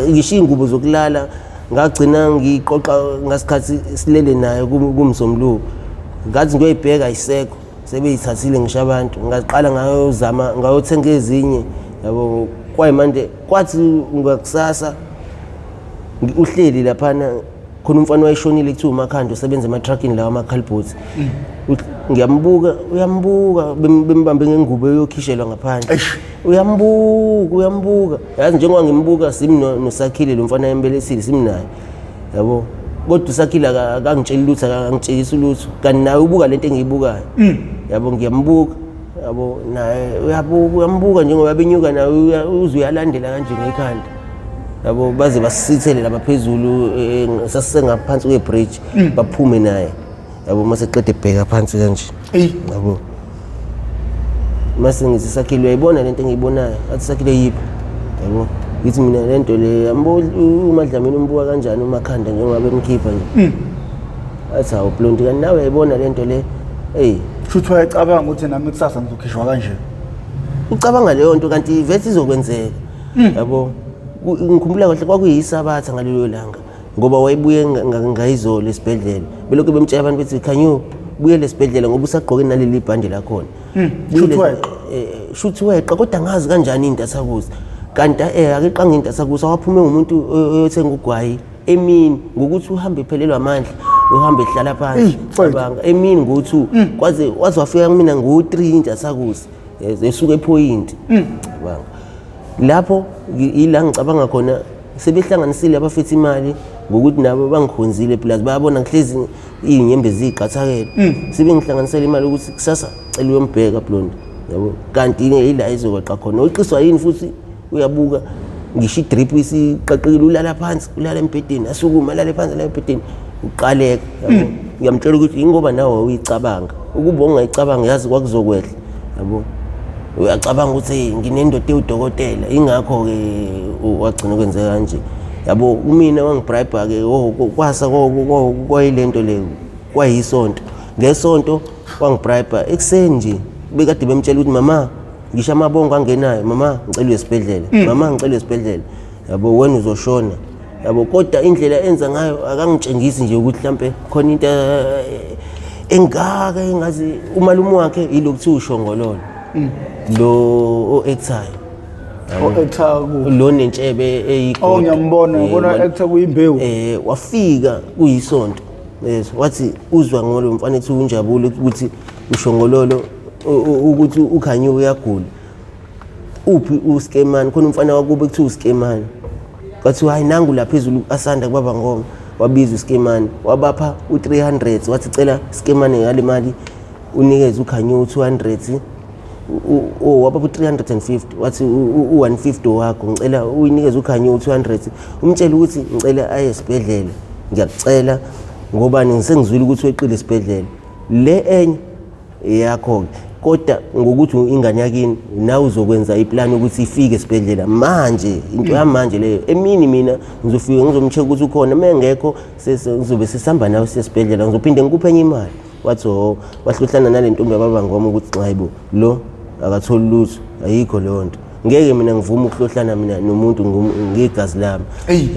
ngisho ingubo zokulala ngagcina ngiqoqa ngasikhathi silele naye kumsombuluko ngathi ngiyoyibheka ayiseko sebeyithathile ngisho abantu ngaqala ngayozama ngayothenga ezinye yabo kwayimanje kwathi ngakusasa uhleli laphana khona umfana wayeshonile kuthiwa uMakhanda usebenza ema-truckini lawa ama-calbots ngiyambuka uyambuka bembambe ngengubo yokhishelwa ngaphandle uyambuka yazi njengoba ngimbuka simnosakhile lo mfana embelesile simnaye yabo kodwa usakhile akangitsheli lutho akangitshekisi lutho kanti naye ubuka lento engiyibukayo yabo ngiyambuka yabo naye uyambuka njengoba benyuka naye uzuyalandela kanje ngekhanda yabo baze basithele lapha phezulu sasengaphansi kwebridge baphume naye yabo mase qede ebheka phansi kanje yabo mase ngithi Sakhile uyayibona lento engiyibonayo athi Sakhile yiphi yabo ngithi mina lento le uMadlamini umbuka kanjani uMakhanda njengoba bemkhipha nje athi hawu Blondi kanti nawe uyayibona lento le futhi wayecabanga ukuthi nami kusasa ngizokhishwa kanje ucabanga leyo nto kanti vele izokwenzeka yabo ngikhumbula kahle kwakuyisabatha ngalelo langa ngoba wayebuye ngayizolo esibhedlela belokhu bemtshela abantu bethi can you buye lesibhedlela ngoba usagqoke naleli bhande lakhona shoot weqa kodwa ngazi kanjani into athakuza kanti akeqanga into athakuza waphume umuntu oyothenga ugwayi emini ngokuthi uhambe ephelelwa amandla uhambe ehlala phansi cabanga emini ngo2 kwaze wafika kumina ngo3 into athakuza esuka epoint cabanga lapho ila ngicabanga khona sebehlanganisile abafethi imali ngokuthi nabo bangikhonzile plus bayabona ngihlezi inyembe ziqathakele sebengihlanganisela imali ukuthi kusasa cela uyombheka Blondi yabo kanti ila izokweqa khona uqiswa yini futhi uyabuka ngisho idrip isiqaqile ulala phansi ulala embedeni asukuma lale phansi la embedeni uqaleka yabo ngiyamtshela ukuthi ingoba nawe uyicabanga ukuba ungayicabanga yazi kwakuzokwehla yabo uyacabanga ukuthi nginendoda udokotela ingakho ke wagcina kwenzeka kanje yabo umina wangibribe ke kwasa kwayilento le kwayisonto ngesonto wangibribe ekseni nje bekade bemtshela ukuthi mama ngisho amabongo angenayo mama ngicela esibhedlela mama ngicela esibhedlela yabo wena uzoshona yabo kodwa indlela enza ngayo akangitshengisi nje ukuthi mhlambe khona into engaka engazi umalume wakhe ilokuthiwa ushongololo lo o-actor lo nentshebe eyigodi ngiyambona ngibona actor kuyimbewu wafika kuyisonto wathi uzwa ngolo mfanathi unjabule ukuthi ushongololo ukuthi uKhanyo uyagula uphi uSkemani khona umfana wakube kuthiwa uSkemani kwathi hayi nangu la phezulu asanda kubaba ngoma wabiza uSkemani wabapha u300 wathi cela Skemani ngale mali unikeze uKhanyo u200 wabapha u350 wathi u150 wakho ngicela uyinikeze uKhanyo u200 umtshela ukuthi ngicela aye esibhedlela ngiyakucela ngoba ngisengizwile ukuthi weqile esibhedlela le enye yakho kodwa ngokuthi ingane yakini nawe uzokwenza iplan ukuthi ifike esibhedlela manje into yamanje leyo emini mina ngizofika ngizomcheka ukuthi ukhona mengekho sizobe sisihamba nawe sesibhedlela ngizophinde ngikuphe enye imali wathi wahlohlana nalentombi yababa ngoma ukuthi hayibo lo akatholi lutho ayikho leyo nto ngeke mina ngivuma ukuhlohlana mina nomuntu ngigazi lami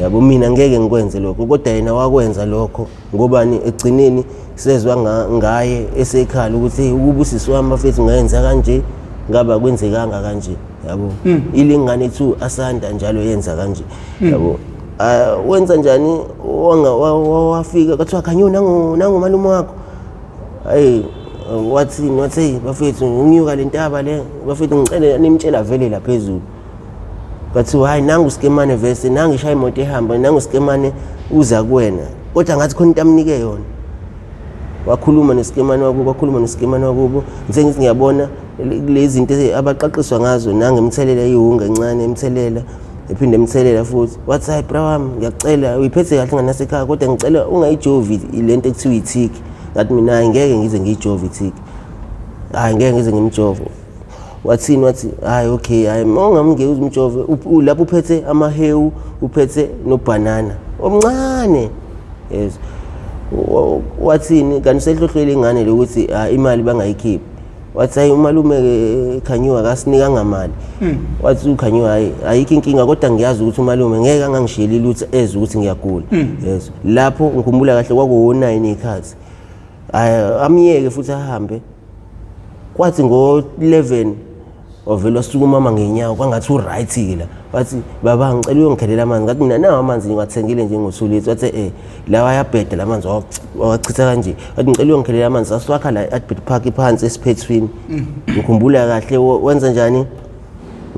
yabo mina ngeke ngikwenze lokho kodwa yena wakwenza lokho ngobani egcineni sezwe ngaye esekhala ukuthi ukubusisi wami bafethu ngayenza kanje ngaba kwenzekanga kanje yabo ilingane ethu asanda njalo yenza kanje yabo wenza njani wafika kathiwa Khanyo nangu malume wakho wathi bafethu nginyuka lentaba le bafethu ngicela nimtshela vele la phezulu bathi hayi nangu Skemane vese nangu ishaya imoto ehamba nangu Skemane uza kuwena kodwa ngathi khona into amnike yona wakhuluma neSkemane wakubo ngithi ngiyabona lezi zinto abaqaqiswa ngazo nange imthelela eyihunga encane imthelela ephinde imthelela futhi wathi hayi bra wami ngiyacela uyiphethe kahle nganasekhaya kodwa ngicela ungayijovi lento ekuthiwa ithiki ngathi mina ngeke ngize ngijove ithiki ngeke ngize ngimjove wathini wathi hayi okay hayi mongamngeke uzimjove lapho uphethe amahewu uphethe nobanana omncane yes wathini kanti sehlohlwele ingane lokuthi imali bangayikhiphi wathi hayi umalume Khanyo akasinika ngamali wathi uKhanyo hayi ayikho inkinga kodwa ngiyazi ukuthi umalume ngeke angangishiyeli lutho eze ukuthi ngiyagula yes lapho ngikhumbula kahle kwaku9 ikhathi amiyeke futhi ahambe kwathi ngo11 ovela wasukuma mama ngenyawo kwangathi uright ke la wathi baba ngicela uyongikhelela amanzi ngathi mina nawo amanzi ngiwathengile nje ngoSulethu wathi lawa ayabheda lamanzi wachitha kanje wathi ngicela uyongikhelela amanzi aswakha la at park phansi esiphethwini ngikhumbula kahle wenza njani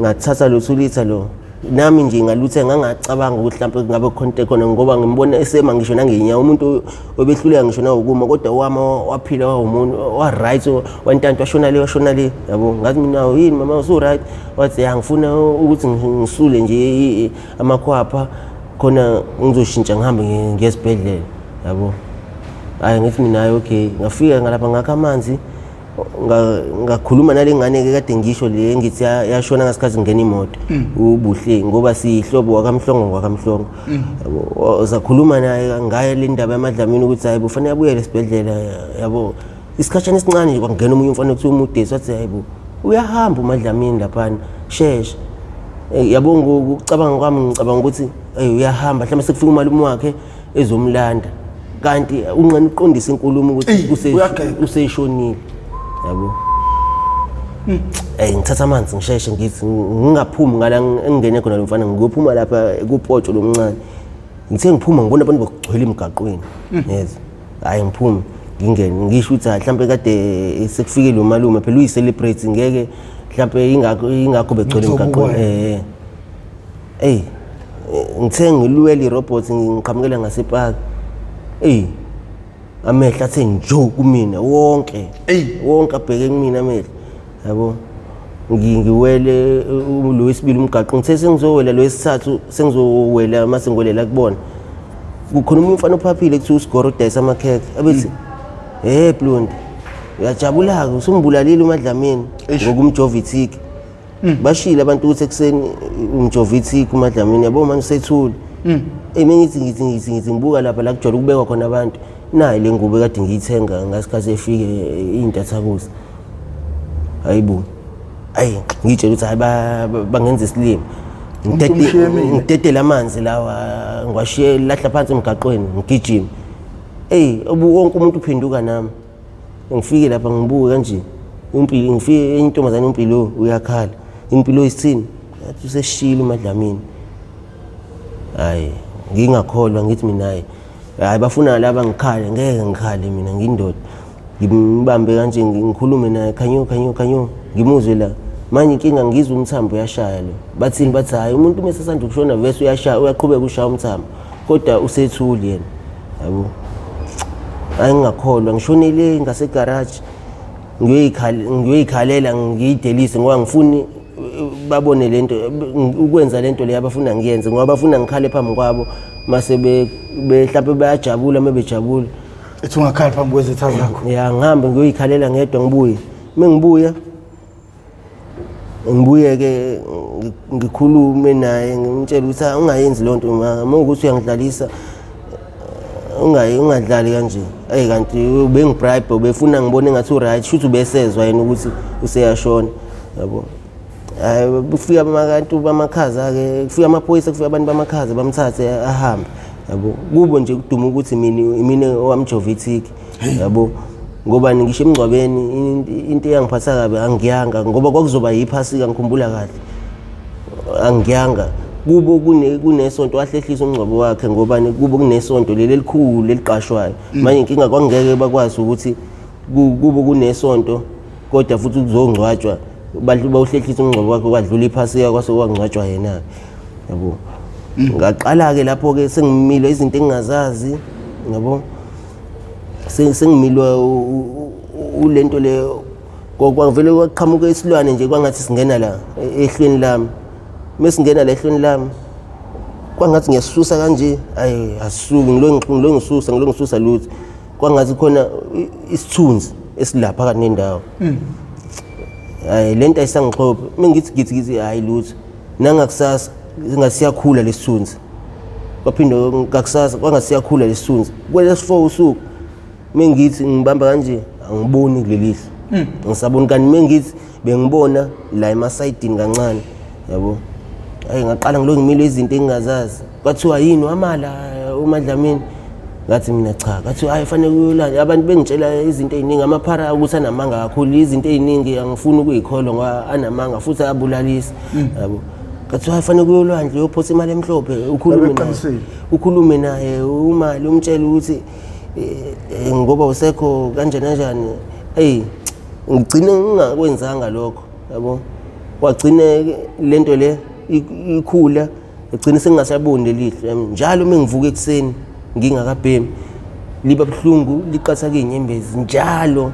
ngathatha lo 2 liter lo nami nje ngaluthe ngangacabanga ukuthi mhlawumbe ngabe contact khona ngoba ngimbona esema ngisho nangenyawo umuntu obehluleka ngisho nawo kuma kodwa wama waphila wawumuntu wa right wantanto washona le yabo ngathi mina yini mama usu right wathi ngifuna ukuthi ngisule nje amakhwapha khona ngizoshintsha ngihambe ngesibhedlela yabo hayi ngithi mina okay ngafika ngalapha ngakha amanzi ngakhuluma nalengane ke kade ngisho le ngithi yashona ngasikhathi ngena imoto ubuhle ngoba sihlobo wakamhlongo zakhuluma naye ngaye le ndaba yamadlamini ukuthi hayibo ufanele abuyele esibhedlela yabo isikhatshana esincane nje kwangena umunye umfana kuthiwa umudesi wathi hayibo uyahamba umadlamini laphana shesha yabo ngokucabanga kwami ngicabanga ukuthi uyahamba mhlawumbe sekufika umalume wakhe ezomlanda kanti unqane uqondisa inkulumo ukuthi useshonile yabo ngithatha amanzi ngisheshe ngithi ngingaphumi ngala engene khona lo mfana ngiyophuma lapha kupoto lomncane ngithe ngiphuma ngibona abantu bokugcwele emgaqweni yes hayi ngiphuma ngingene ngisho ukuthi mhlawumbe kade sekufikile umalume phela uyi-celebrate ngeke mhlawumbe ingakho begcwele emgaqweni ngithe ngiluwela irobot ngiqhamukela ngasepark amehla athe njo kumina wonke abheke kumina amehla yabo ngiwele lo wesibili umgaqo ngithe sengizowela lo wesithathu sengizowela mase ngiwelela kubona kukhona umuntu umfana ophaphile kuthi usigoro udayisa amakhekhe abethi Blondi uyajabula-ke usumbulalile umadlamini ngokumjovithik bashile abantu ukuthi ekuseni umjovithik umadlamini yabo manje usethule ngithi ngibuka lapha la kujwayele ukubekwa khona abantu nayi le ngubo kade ngiyithenga ngasikhathi efike iy'ntathakusa hayibo ngitshela ukuthi hayi bangenza isilimo ngidedela amanzi lawa ngiwashiye lahla phansi emgaqweni ngigijima wonke umuntu uphenduka nami ngifike lapha ngibuke kanje impilo ngifike intombazane impilo uyakhala impilo isithini yathi useshila umadlamini hayi ngingakholwa ngithi mina hayi bafuna laba ngikhale ngeke ngikhale mina ngindoda ngimbambe kanje ngikhulume naye khanyo ngimuzwe la manje inkinga ngizwe umthambo uyashaya lo bathini bathi hayi umuntu uma sesanda ukushona vese uyashaya uyaqhubeka ushaya umthambo kodwa usethuli yena yabo hayi ngingakholwa ngishonele ngasegarage ngiyoyikhalela ngiyidelise ngoba ngifuni babone lento ukwenza lento le abafuna ngiyenze ngoba bafuna ngikhale phambi kwabo mase mhlawumbe bayajabula mebejabula ethi ungakhala phambi kwezitha zakho ngihambe ngiyoyikhalela ngedwa ngibuye mengibuya ke ngikhulume naye ngimtshela ukuthi ungayenzi lonto uma ukuthi uyangidlalisa ungadlali kanje kanti bengibribe ubefuna ngibone ngathi uright shothi ubesezwa yena ukuthi useyashona yabo kufika abantu bamakhaza ke kufika amaphoyisa kufika abantu bamakhaza bamthathe ahambe yabo kubo nje kuduma ukuthi mina owamjovithik yabo ngoba ngisho emngcwabeni into eyangiphatha kabi angiyanga ngoba kwakuzoba yiphasika ngikhumbula kahle angiyanga kubo kunesonto wahlehlisa umngcwabo wakhe ngoba kubo kunesonto leli elikhulu eliqashwayo manje inkinga kwangeke bakwazi ukuthi kubo kunesonto kodwa futhi kuzongcwatshwa bawuhlehlisa umngcwabo wakhe kwadlula iphasika kwase kwangcwatshwa yena yabo ngaqala ke lapho ke sengimile izinto engingazazi yabo sengimilwa ulento le kwavele kwaqhamuka isilwane nje kwangathi singena la ehlweni lami mesingena la ehlweni lami kwangathi ngiyasusa kanje asisuki ngilongisusa lutho kwangathi khona isithunzi esilapha phakathi nendawo lento ayisangixhopha mengithi hayi lutho nangakusasa ngasiyakhula lesithunzi kwaphinda ngakusasa kwangasiyakhula lesithunzi kwelesi4 usuku mengithi ngibamba kanje angiboni kulelihlo ngisabona kanti mengithi bengibona la emasayidini kancane yabo ngaqala ngilongimile izinto engingazazi kwathiwa yini wamala umadlamini ngathi mina cha ngathi hayi fanele kuyolanda abantu bengitshela izinto eziningi amaphara ukuthi anamanga kakhulu izinto eziningi angifuni ukuyikholwa ngoba anamanga futhi ayabulalisa yabo ngathi hayi fanele kuyolwandle uyophosa imali emhlophe ukhulume naye umali umtshela ukuthi ngoba usekho kanjani ngigcine ngingakwenzanga lokho yabo kwagcine lento le ikhula egcine sengingasaboni lelihle njalo mengivuka ekuseni ngingakabhemi liba buhlungu liqatha keinyembezi njalo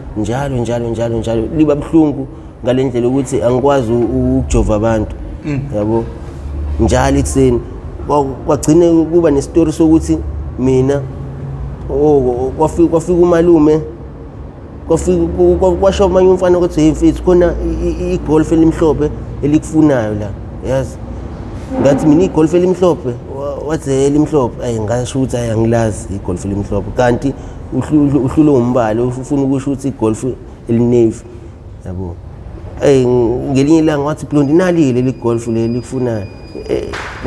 liba buhlungu ngalendlela ukuthi angikwazi ukujova abantu yabo njalo ekuseni kwagcine kuba nestory sokuthi mina kwafika umalume kwafika kwasho manje umfana ukuthi hey mfethu khona igolf elimhlophe elikufunayo la yazi ngathi mina igolf elimhlophe wathi elimhlophe ayi ngasho ukuthi ayangilazi igolf elimhlophe kanti uhlulo umbala ufuna ukusho ukuthi igolf elinavy yabo ngelinye ilanga wathi Blondi nalile ligolf leli kufunayo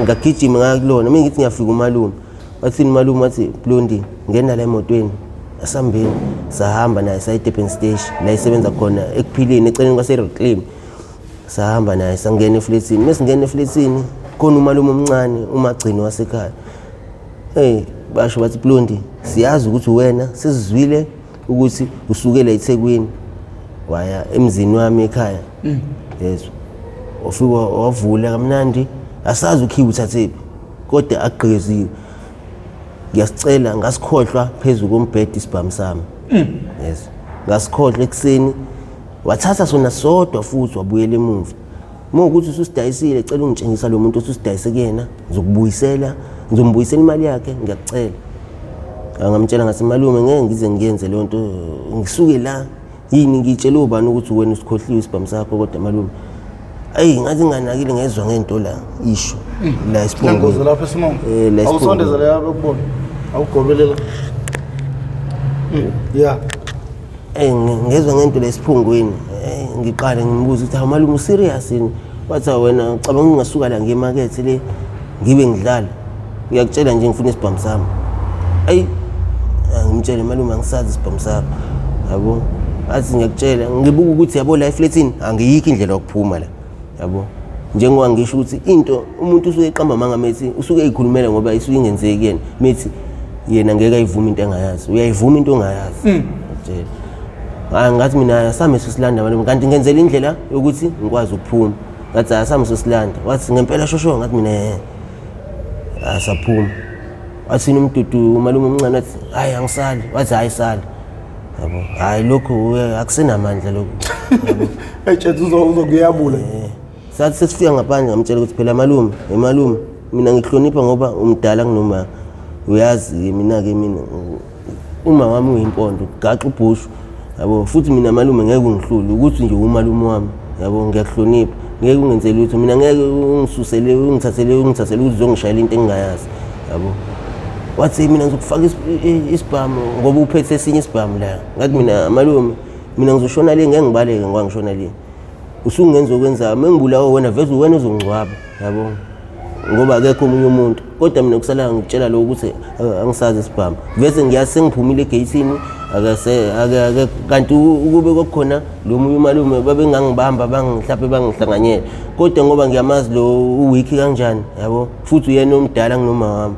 ngagijima ngakulona mina ngithi ngiyafika umalume wathini umalume wathi Blondi ngena la emotweni asambeni sahamba naye sayi Durban station la isebenza khona ekuphileni eceleni kwase reclaim sahamba naye sangena eflatini mesingena eflatini khona umalume omncane umagcini wasekhaya basho bathi Blondi siyazi ukuthi wena sesizwile ukuthi usukela eThekwini waya emzini wami ekhaya yeso ofika wavula kamnandi asazi ukhiwa uthathephi kodwa agqeziwe ngiyasicela ngasikhohlwa phezulu kombhedi isibhamu sami yeso ngasikhohlwa ekseni wathatha sona sodwa futhi wabuyela emuva ukuthi ususidayisile cela ungitshengisa lo muntu ususidayise kuyena ngizombuyisela imali yakhe ngiyakucela angamtshela ngathi malume ngeke ngize ngiyenze le nto ngisuke la yini ngitshela ubani ukuthi wena usikhohliwe isibhamu sakho kodwa malume ngathi nganakile ngezwe ngento la isho la isiphongo nangoze lapha eSimongo awusondeza la yabe ukubona awugobelela ngezwe ngento la esiphongweni ngiqale ngimbuza ukuthi ha malume serious yini wathi wena ucabanga ungasuka la ngemarket le ngibe ngidlala ngiyakutshela nje ngifuna isibhamu sami ngimtshele malume angisazi isibhamu sakho yabo athi ngiyakutshela ngibuka ukuthi yabo la eflatini angiyikho indlela yokuphuma la yabo njengoba ngisho ukuthi into umuntu usuke eqamba manga methi usuke eyikhulumela ngoba isuke ingenzeki kuyena methi yena ngeke ayivuma into engayazi uyayivuma into ongayazi ngitshela ngathi mina asame sisilanda malume kanti ngenzela indlela yokuthi ngikwazi ukuphuma ngathi asame sisilanda wathi ngempela shosho ngathi mina asaphuma wathi umdudu malume omncane wathi hayi angisali wathi hayi sali yabo hayi lokho akusenamandla lokho yabo etshethu uzokuyabula sathi sesifika ngaphandle ngamtshela ukuthi phela malume mina ngihlonipha ngoba umdala kunoma uyazi mina uma wami uyimpondo gaxa ubhushu yabo futhi mina malume ngeke ungihlule ukuthi nje umalume wami yabo ngiyakuhlonipha ngeke ungenzele lutho mina ngeke ungithathele ukuthi uzongishayela into engingayazi yabo wathi mina ngizokufaka isibhamu ngoba uphethe esinye isibhamu la ngathi mina malume mina ngizoshona le ngeke ngibaleke ngoba ngishona le usungenza okwenza mengibulawa wena veze wena uzongcwaba yabo ngoba akekho omunye umuntu kodwa mina kusala ngitshela lo ukuthi angisazi isibhamu veze ngiyazi sengiphumile egeyithini akase kanti ukube kokukhona lo munye umalume babengangibamba bangihlaphe bangihlanganyela kodwa ngoba ngiyamazi lo uwiki kanjani yabo futhi uyena omdala nginoma wami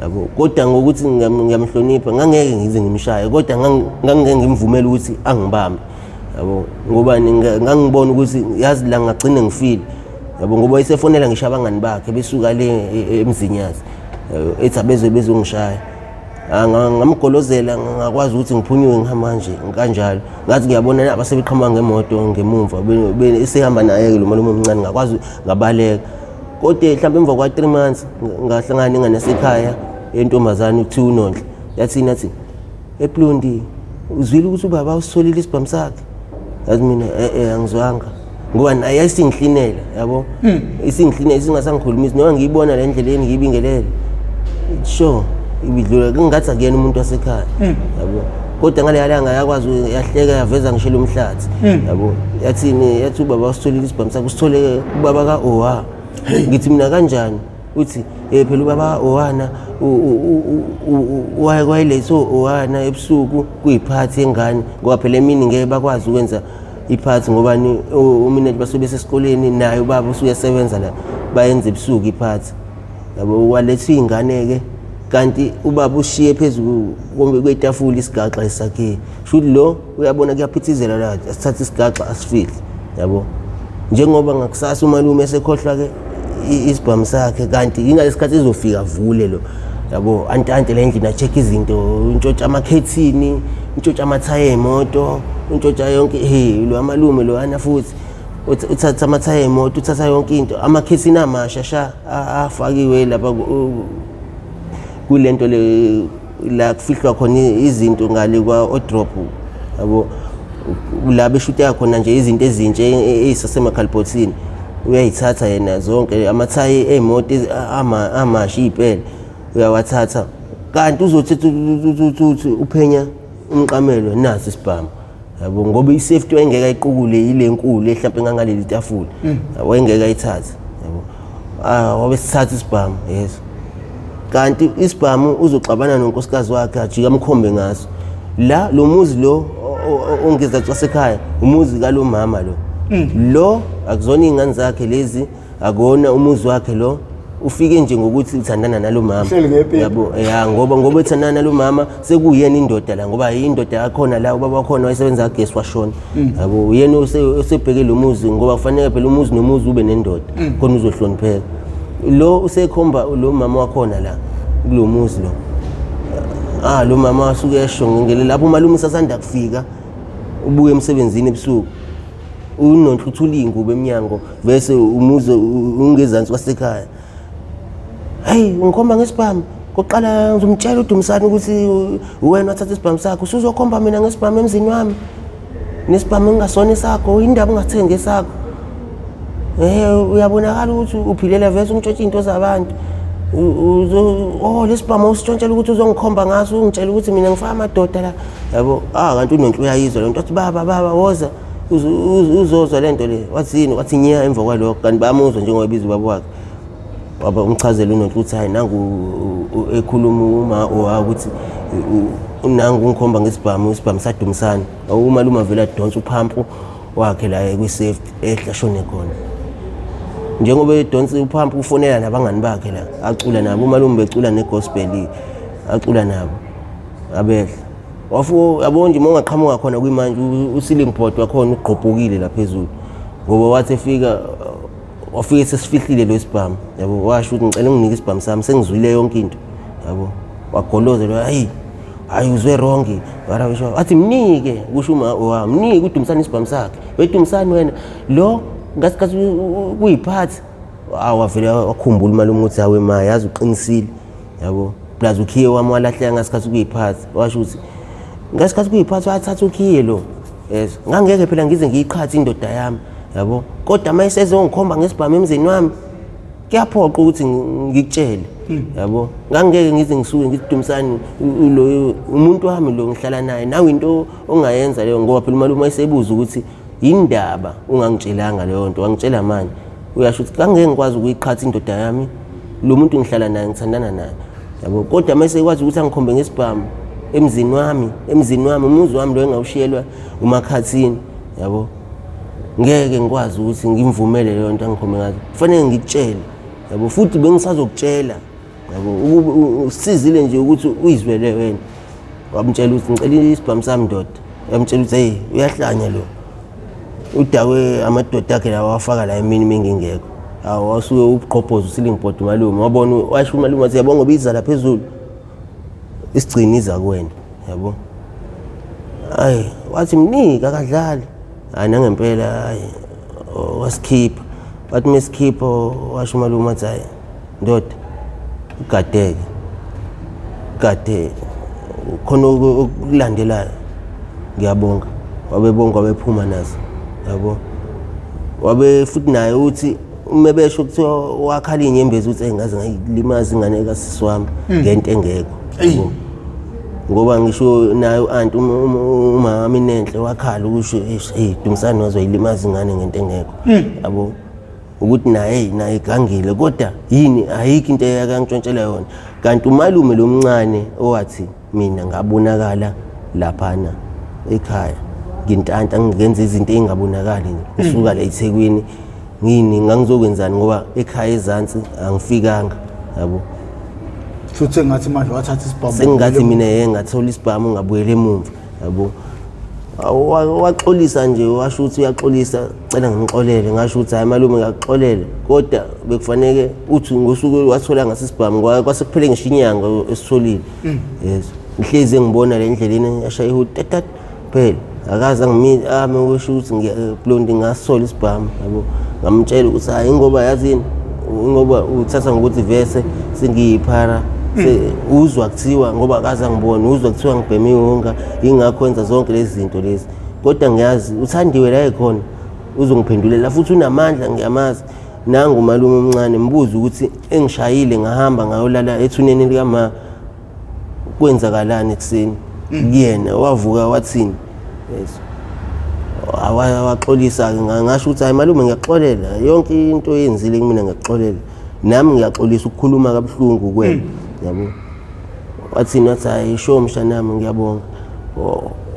yabo kodwa ngokuthi ngiyamhlonipha ngangeke ngize ngimshaye kodwa ngangeke ngimvumela ukuthi angibambe yabo ngoba ngangibona ukuthi yazi la ngagcina ngifile yabo ngoba isefonela ngisho abangani bakhe besuka le emzinyazi ethi bezongishaya ngamgolozela ngakwazi ukuthi ngiphunyuke ngihamba nje kanjalo ngathi ngiyabona abasebeqhamuka ngemoto ngemumva esehamba naye lo malume omncane ngakwazi ngabaleka kodwa mhlawumbe emva kwa 3 months ngahlangana ingane yasekhaya entombazane u2 Nonhle yathi nathi ePlondi uzwile ukuthi ubaba usolile isibhamu sakhe yazi mina angizwanga ngoba naye ayisingihlinela yabo isingihlinela singasangikhulumisi noma ngiyibona le ndleleni ngiyibingelele sure ibidlula kungathi akuyena umuntu wasekhaya yabo kodwa ngale langa yakwazi yahleka yaveza ngishela umhlathi yabo yathi ubaba usolile isibhamu sakhe usithole ubaba kaOwa ngithi mina kanjani uthi phela ubaba Owana wayeletho Owana ebusuku kuyiphathi engane ngoba phela emini ngeke bakwazi ukwenza iphathi ngoba umina basuke sesikoleni naye ubaba usuke esebenza la bayenza ebusuku iphathi yabo waletha ingane ke kanti ubaba ushiye phezulu kwetafula isigaxa esakhe shuthi lo uyabona kuyaphithizela la asithatha isigaxa asifile yabo njengoba ngakusasa umalume esekhohlwa ke isibhamu sakhe kanti ingalesikhathi izofika vule lo yabo antante le ndlela check izinto intshontsha amakhethini intshontsha amathaya emoto intshontsha yonke lo amalume lo ana futhi uthatha amathaya emoto uthatha yonke into amakhethini amasha afakiwe lapha kulento le la kufihlwa khona izinto ngale kwa odrop yabo la beshuta khona nje izinto ezintshe ezisasemakhalibhothini uyayithatha yena zonke amathayi emoto amashi iphela uyawathatha kanti uzothi uphenya umqamelo nasi isibhamu yabo ngoba isafety wayengeka iqukule ile nkulu ehlaphe ngaleli tafula wayengeka ithatha yabo wabe sithatha isibhamu yes kanti isibhamu uzoxabana nonkosikazi wakhe ajika amkhombe ngaso la lo muzi lo ongeza kwasekhaya umuzi kalo mama lo akuzona izingane zakhe lezi akona umuzi wakhe lo ufike nje ngokuthi uthandana nalo mama yabo ngoba uthandana nalo mama sekuyena indoda la ngoba indoda yakhona la ubaba wakhona wayesebenza kagesi washona yabo uyena usebheke lo muzi ngoba kufanele phela umuzi nomuzi ube nendoda khona uzohlonipheka lo usekhomba lo mama wakhona la kulo muzi lo lo mama asuke esho ngele lapho umalume usasanda kufika ubuye emsebenzini ebusuku unonhluthula ingubo eminyango bese umuzi ungezansi kwasekhaya hey ngikhomba ngesibhamu koqala ngizomtshela uDumisani ukuthi wena wathatha isibhamu sakho usuzokhomba mina ngesibhamu emzini wami nesibhamu engasona sakho indaba ungathenga sakho uyabonakala ukuthi uphilela vese ungitshontsha into zabantu lesibhamu usitshontshela ukuthi uzongikhomba ngaso ungitshela ukuthi mina ngifaka amadoda la yabo kanti unonhle uyayizwa lento athi baba woza uzozwa lento le wathi nyiya emva kwalokho kanti bayamuzwa njengoba ebiza ubaba wakhe waba umchazela unonhle ukuthi hayi nangu ekhuluma ukuthi nangu ngikhomba ngesibhamu saDumisani umalume vele adonsa uphampu wakhe la kwi-safety ehlashone khona njengoba edonsa uphampu ufonela nabangani bakhe la acula nabo umalume becula negospel acula nabo abehla yabo nje mongaqhamuka khona kwimanje uceiling board wakhona uqhobhokile la phezulu ngoba wathi efika wafike sesifihlile lo isibhamu yabo washo ukuthi ngicela nginike isibhamu sami sengizwile yonke into yabo wagoloza lo hayi uzwe wrong wathi mnike kusho mnike uDumisani isibhamu sakhe weDumisani wena lo ngasikhathi kuyiphathi wavele wakhumbula umalume ukuthi hawe ma yazi uqinisile yabo plus ukhiye wami walahleka ngasikhathi kuyiphathi washo ukuthi ngasikhathi kuyiphathi wathatha ukhiye lo yes ngangeke phela ngize ngiyiqhathi indoda yami yabo kodwa mayiseze ngikhomba ngesibhamu emzini wami kuyaphoqa ukuthi ngikutshele yabo ngangeke ngize ngisuke ngithi Dumisani lo umuntu wami lo ngihlala naye nawe into ongayenza leyo ngoba phela umalume wayesebuza ukuthi indaba ungangitshelanga leyo nto wangitshela manje uyasho ukuthi ngangeke ngikwazi ukuyiqhatha indoda yami lo muntu ngihlala naye ngithandana naye yabo kodwa mayese kwazi ukuthi angikhombe ngesibhamu emzini wami umuzi wami lo engawushiyelwa umakhathini yabo ngeke ngikwazi ukuthi ngimvumele leyo nto angikhombe ngazo kufanele ngikutshele yabo futhi bengisazokutshela yabo usizile nje ukuthi uyizwele wena wamtshela ukuthi ngicela isibhamu sami ndoda yamtshela ukuthi hey uyahlanya lo udawe amadoda akhe la wafaka la emini mengingekho wasuke uqhophoza uceiling board umalume wabona washo umalume wathi yabo ngoba iza la phezulu isigcina iza kuwena yabo wathi mnika akadlali nangempela wasikhipha wathi mesikhipha washo umalume wathi hayi ndoda gade khona okulandelayo ngiyabonga wabebonga wabephuma nazo yabo wabe futhi naye uthi uma besho kuthiwa wakhala inyembezi ukuthi engaze ngayilimaza ingane kasisi wami ngento engekho ngoba ngisho naye uanti umama inenhle wakhala ukusho Dumisani wazoyilimaza ingane ngento engekho yabo ukuthi naye igangile kodwa yini ayikho into eyakangitshontshela yona kanti umalume lo mncane owathi mina ngabonakala laphana ekhaya ngintanta ngenza izinto ezingabonakali ngisuka la eThekwini ngini ngangizokwenzani ngoba ekhaya ezansi angifikanga yabo futhi ngathi manje wathatha isibhamu sengathi mina ngathola isibhamu ngabuyela emuva yabo waxolisa nje washo ukuthi uyaxolisa cela ngixolele ngasho ukuthi hayi malume ngiyaxolela kodwa bekufanele uthi ngosuku wathola ngasisibhamu ngoba kwasekuphele ngisho inyanga esitholile yes ngihlezi ngibona le ndleleni yashaya ihutetat phela akaza ngimi usho ukuthi ngiyablondi ngasola isibhamu yabo ngamtshela ukuthi hayi ngoba yazini ngoba uthatha ngokuthi vese sengiyiphara uzwa kuthiwa ngoba akaza ngibona uzwa kuthiwa ngibheme ihunga ingakho enza zonke lezi zinto lezi kodwa ngiyazi uThandiwe la ekhona uzongiphendulela futhi unamandla ngiyamazi. Nangu umalume omncane mbuza ukuthi engishayile ngahamba ngayolala ethuneni likama kwenzakalani ekseni kuyena wavuka wathini yes awaxolisa ngasho ukuthi hayi malume ngiyaxolela yonke into oyenzile kumina ngiyaxolela nami ngiyaxolisa ukukhuluma kabuhlungu kuwena yabo wathini wathi hayi sho mshanami ngiyabonga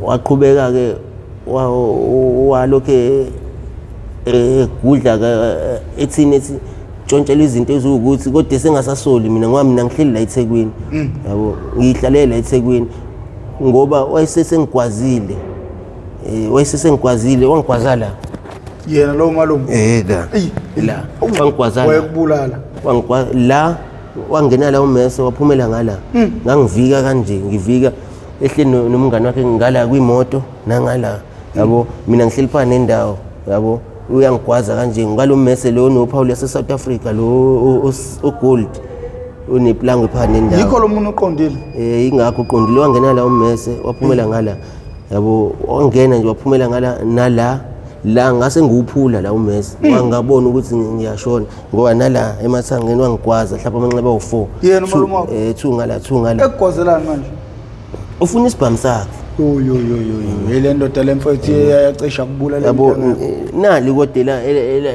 waqhubeka ke walokhe kudla ethini ethi tshontshela izinto ezukuthi kodwa sengasasoli mina ngoba mina ngihleli la eThekwini yabo ngihlalela la eThekwini ngoba wayesengigwazile wangigwaza la yena lo malume la wangigwaza wayekubulala la wangena la uMese waphumela ngala ngangivika kanje ngivika ehleni nomngane wakhe ngala kwimoto nangala yabo mina ngihleli phana nendawo yabo uyangigwaza kanje ngalo Mese lo no Paul yase South Africa lo ogold uneplango phana nendawo yikho lo muntu uqondile ingakho uqondile wangena la uMese waphumela ngala yabo wangena nje waphumela ngala la ngase ngiwuphula la uMese wangabona ukuthi ngiyashona ngoba nala emathangeni wangigwaza mhlawumbe amanxeba awu4 yena umalume wakho 2 ngala ekugwazelana manje ufuna isibhamu sakhe yile ndoda lemfowethu yacisha kubulala yabo nali kodwa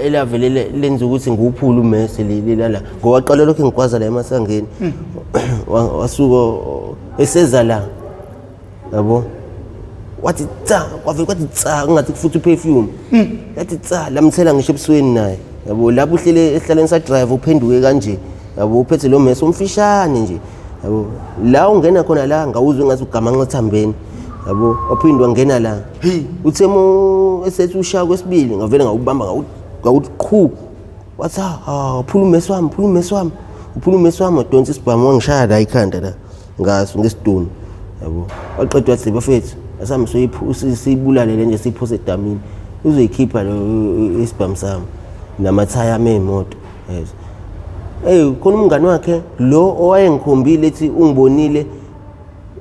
elavele lenza ukuthi ngiwuphula uMese lilala ngoba qala lokho ngigwaza la emasangeni wasuka eseza la yabo wathi tsa kwavela kwathi tsa ngathi kufuthi perfume yathi tsa lamthela ngisho ebusweni naye yabo lapho uhlele ehlaleni sa drive uphenduke kanje yabo uphethe lo Mese umfishane nje yabo la ungena khona la ngawuzwe ngathi ugamanqa ethambeni yabo waphindwa ngena la uthemo esethi ushaya kwesibili ngavele ngawubamba ngawuqhu wathi phula uMese wami udonsa isibhamu wangishaya la ikhanda la ngaso ngesiduni yabo waqedwa wathi bafethu asami siyibulale le nje siphose edamini uzoyikhipha lo isibhamu sami namathaya amemoto yes khona umngane wakhe lo owayengikhombile ethi ungibonile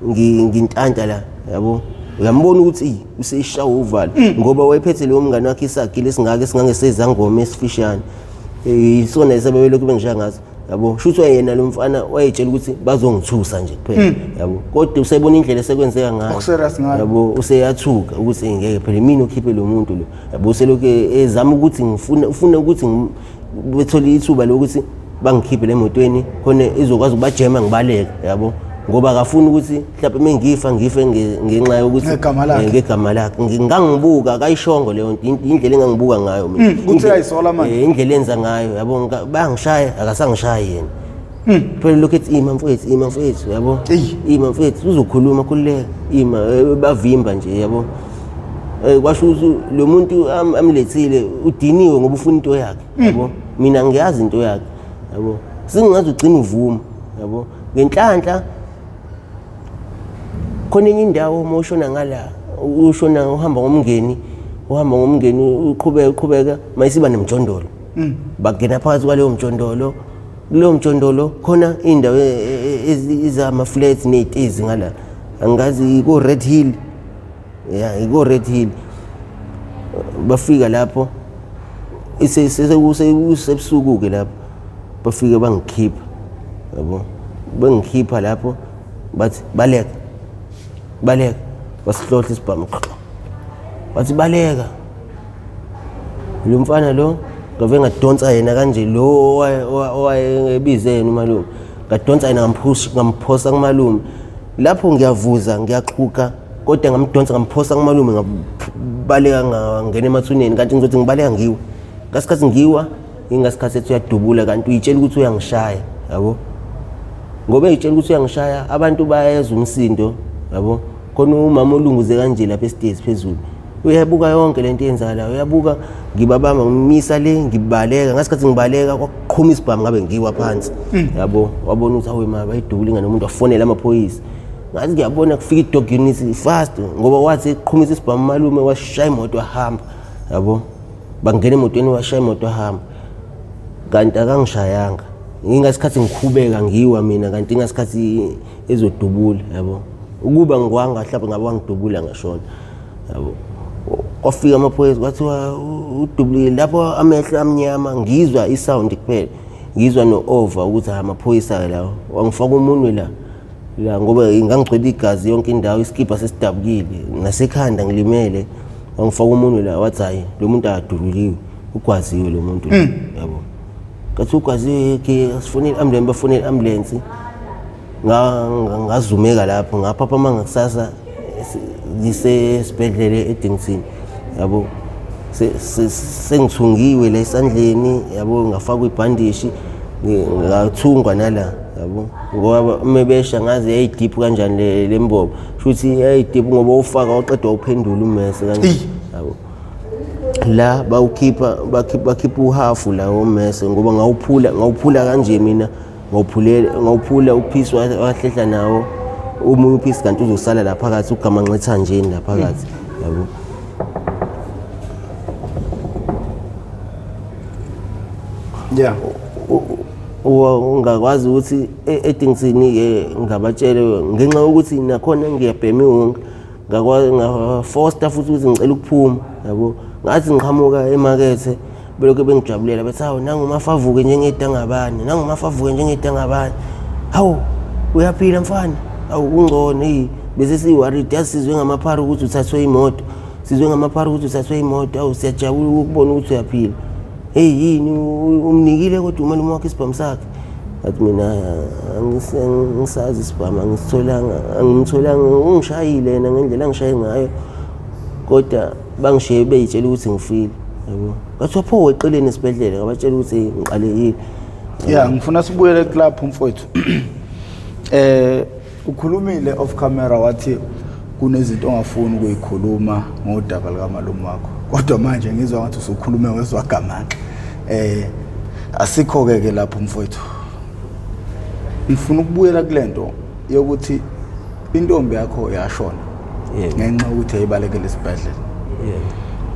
ngintanta la yabo uyambona ukuthi useyishawa uvalo ngoba wayephethe lo mngane wakhe isagile singake singangesezangoma esifishane isona isebebele kube ngishaya ngazo yabo shuthi yena lo mfana wayetshela ukuthi bazongithusa nje kuphela yabo kodwa usebona indlela esekwenzeka ngayo yabo useyathuka ukuthi ngeke phela mina ukhiphe lo muntu lo yabo uselokhu ezama ukuthi ufuna ukuthi bethole ithuba lokuthi bangikhiphe le motweni khona izokwazi ukubajema ngibaleka yabo ngoba akafuni ukuthi mhlawumbe mengifa ngife ngenxa yokuthi ngegama lakhe ngingangibuka kayishongo leyo indlela engangibuka ngayo mina uthi ayisola manje indlela enza ngayo yabo bayangishaya akasangishaya yena phela lokho ethi ima mfethu yabo ima mfethu uzokhuluma khululeka ima bavimba nje yabo kwasho ukuthi lo muntu amlethile udiniwe ngoba ufuna into yakhe yabo mina ngiyazi into yakhe yabo singazi ugcina uvuma yabo ngenhlanhla khona enye indawo uma ushona ngala ushona uhamba ngomngeni uqhubeka mayisiba nemjondolo bagena phakathi kwaleyo mjondolo kuleyo mjondolo khona indawo izama flats nezitezi ngala angazi iko Red Hill iko Red Hill bafika lapho isebusuku ke lapho bafike bangikhipha yabo bangikhipha lapho bathi baleka basihlohla isibhamu bathi baleka lo mfana lo ngave ngadonsa yena kanje lo owayebize yena umalume ngadonsa yena ngamphosa kumalume lapho ngiyavuza ngiyaxhuka kodwa ngamdonsa ngamphosa kumalume ngabaleka ngangena emathuneni kanti ngizothi ngibaleka ngiwa ngasikhathi ngiwa ingasikhathi ethi uyadubula kanti uyitshela ukuthi uyangishaya yabo ngoba uyitshela ukuthi uyangishaya abantu bayeza umsindo yabo khona umama olunguze kanje lapha esitezi phezulu uyabuka yonke lento yenzala uyabuka ngibabamba ngimisa le ngibaleka ngasikhathi ngibaleka kwaqhuma isibhamu ngabe ngiwa phansi yabo wabona ukuthi awe mama bayidubula ingane umuntu wafonela amaphoyisa ngathi ngiyabona kufika idog unit fast ngoba wathi eqhumisa isibhamu malume washaya imoto wahamba yabo bangena emotweni washaya imoto wahamba kanti akangishayanga ngingasikhathi ngikhubeka ngiwa mina kanti ingasikhathi ezodubula yabo ukuba ngiwanga mhlawumbe ngabe wangidubula ngashona yabo kwafika amaphoyisa kwathiwa uDubulile lapho amehlo amnyama ngizwa isound kuphela ngizwa no-over ukuthi amaphoyisa lawo wangifaka umunwe la ngoba ngangigcwele igazi yonke indawo iskipa sesidabukile nasekhanda ngilimele wangifaka umunwe la wathi hayi lo muntu akaduruliwe ugwaziwe lo muntu yabo kathi ugwaziwe ke asifonele ambulance bafonele ambulance ngazumeka lapho ngaphapha mangakusasa ngisesibhedlela eDington yabo sengithungiwe la esandleni yabo ngafakwa ibhandishi ngathungwa nala yabo ngoba mebesha ngazi yayidip kanjani lembobo futhi yayidip ngoba ufaka waqedwa uphendula ummese kanje yabo la bakhipha uhafu la ummese ngoba ngawuphula kanje mina ngawuphula uphisi wahlehla nawo umunye uphisi kanti uzosala la phakathi ugamanqetha nje la phakathi yabo yeah ungakwazi ukuthi eDington ke ngabatshele ngenxa ukuthi nakhona ngiyabhema wonke ngakwazi ngafoster futhi ukuthi ngicela ukuphuma yabo ngathi ngiqhamuka emakethe belokho bengijabulela bethi hawu nangumafavuke njengedangabani hawu uyaphila mfana awu ungcono bese siworried yasizwe ngamaphara ukuthi uthathwe imoto awu siyajabula ukubona ukuthi uyaphila yini umnikile kodwa umalume wakhe isibhamu sakhe athi mina angisazi isibhamu angimtholanga ungishayile yena ngendlela angishaye ngayo kodwa bangishiye beyitshela ukuthi ngifile yabo kwathiwa pho weqeleni esibhedlela ngabatshela ukuthi ngiqale yini yeah ngifuna sibuyele kulapho mfowethu ukhulumile off camera wathi kunezinto ongafuni ukuyikhuluma ngodaba likaMalume wakho kodwa manje ngizwa ngathi usukhuluma wezwagamanxa asikho ke lapho mfowethu ngifuna ukubuyela kulento yokuthi intombi yakho yashona ngenxa ukuthi ayibalekele esibhedlela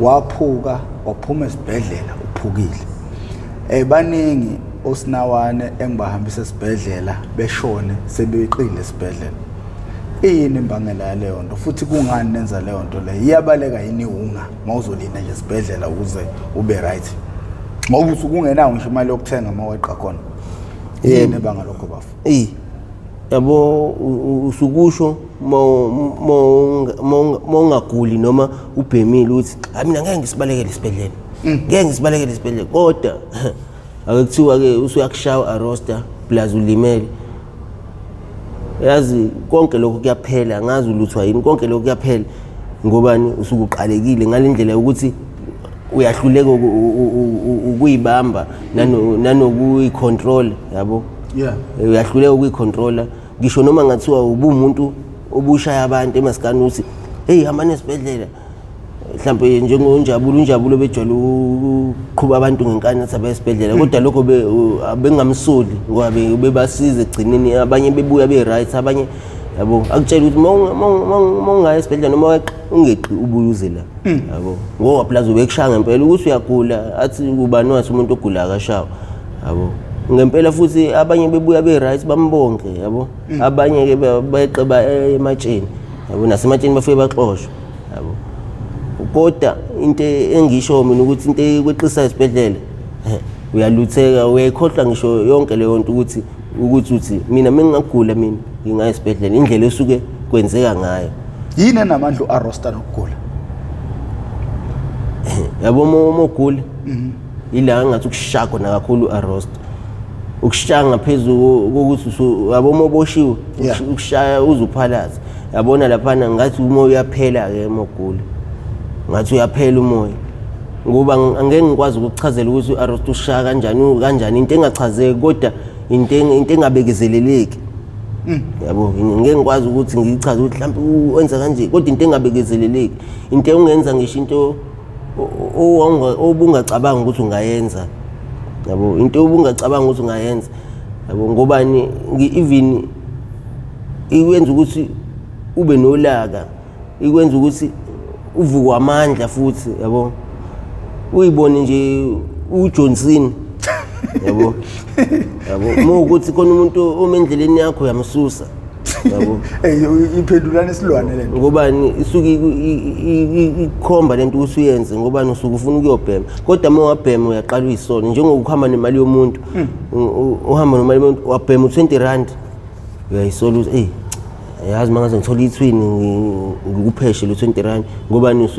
waphuka waphuma esibhedlela uphukile baningi osinawane engibahambisa esibhedlela beshone sebeqile esibhedlela yini imbangela leyo nto futhi kungani nenza leyo nto le iyabaleka yini unga mawuzolinda nje esibhedlela ukuze ube right ngoba usukungenayo ngisho imali yokuthenga maweqa khona yini ebanga lokho bafu yabo usukusho mongaguli noma ubhemile uthi mina ngeke ngisibalekele esibhedlela kodwa akuthiwa ke usuyakushaya aroster plus ulimele yazi konke lokho kuyaphela ngazi uluthwa yini konke lokho kuyaphela ngobani usukuqalekile ngalendlela ukuthi uyahluleka ukuyibamba nanokuyicontrol yabo uyahluleka ukuyicontrola ngisho noma ngathiwa ubumuntu obushaya abantu emasikani uthi hamani esibhedlela mhlawumbe njengonjabulo bejwala uqhuba abantu ngenkani athi abesibhedlela kodwa lokho bengamsoli ngoba bebasiza egcineni abanye bebuya be-right abanye yabo akutshela ukuthi mawungaya esibhedlela noma weqa ungeqi ubuye la yabo ngoba plaza ubekushaya ngempela ukuthi uyagula athi ubani wathi umuntu ogula akashawa yabo ngempela futhi abanye bebuya be-right bambonke yabo abanye ke beqeba ematsheni yabo nasematsheni bafike baxoshwa yabo kodwa into engisho mina ukuthi into ekweqisa esibhedlela uyalutheka uyayikhohlwa ngisho yonke leyo nto ukuthi uthi mina mengingagula mina ngingaya esibhedlela indlela esuke kwenzeka ngayo yini enamandla uArosta nokugula yabo mogula ila ngathi ukushaka nakakhulu uArosta ukushaya ngaphezulu kokuthi yabo moboshiwe ukushaya uzuphalaza yabona laphana ngathi umoya uyaphela ke mogula ngathi uyaphela umoya ngoba angeke ngikwazi ukuchazela ukuthi uArosta ushaya kanjani into engachazeki kodwa into engabekezeleleki yabo ngeke ngikwazi ukuthi ngichaze ukuthi mhlawumbe wenza kanje kodwa into engabekezeleleki into ungenza ngisho into obungacabanga ukuthi ungayenza yabo into obungacabanga ukuthi ungayenza yabo ngobani even ikwenza ukuthi ube nolaka ikwenza ukuthi uvuke amandla futhi yabo uyibone nje uJohnson yabo mawukuthi khona umuntu omendleleni yakho yamsusa yabo iphendulana isilwane lento ngobani isuke ikhomba lento usuyenze ngobani usuke ufuna ukuyobhema kodwa uma wabhema uyaqala uyisona njengokuhamba nemali yomuntu uhamba nemali yomuntu wabhema 20 rand uyayisola uthi yazi mangaze ngithola ithwini ngikupheshe lo 20 rand ngobani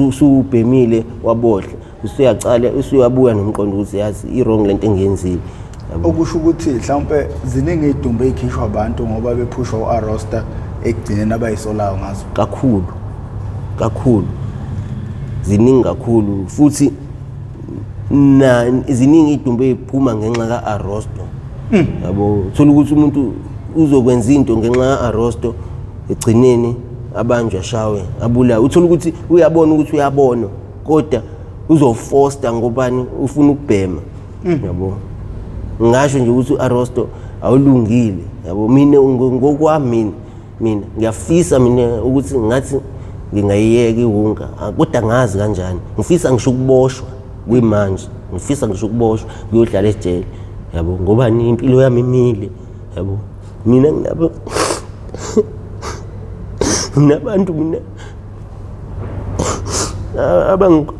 usubhemile wabohla usuyacala usuyabuya nomqondo ukuthi yazi i-wrong lento engiyenzile okusho ukuthi mhlawumbe ziningi idumbe ezikhishwa abantu ngoba bephushwa uArosta ekugcineni abayisolayo ngazo kakhulu ziningi kakhulu futhi ziningi idumbe eziphuma ngenxa kaArosta yabo uthola ukuthi umuntu uzokwenza into ngenxa kaArosta egcineni abanjwa shawe abula uthola ukuthi uyabona ukuthi uyabona kodwa uzofoster ngobani ufuna ukubhema yabo ngisho nje ukuthi uArosta awulungile yabo mina ngokwami mina ngiyafisa mina ukuthi ngathi ngingayiyeka ihunga kodwa ngazi kanjani ngifisa ngisho ukuboshwa kwimanje ngifisa ngisho ukuboshwa ngiyodlala ejele yabo ngoba impilo yami imile yabo mina nginabantu mina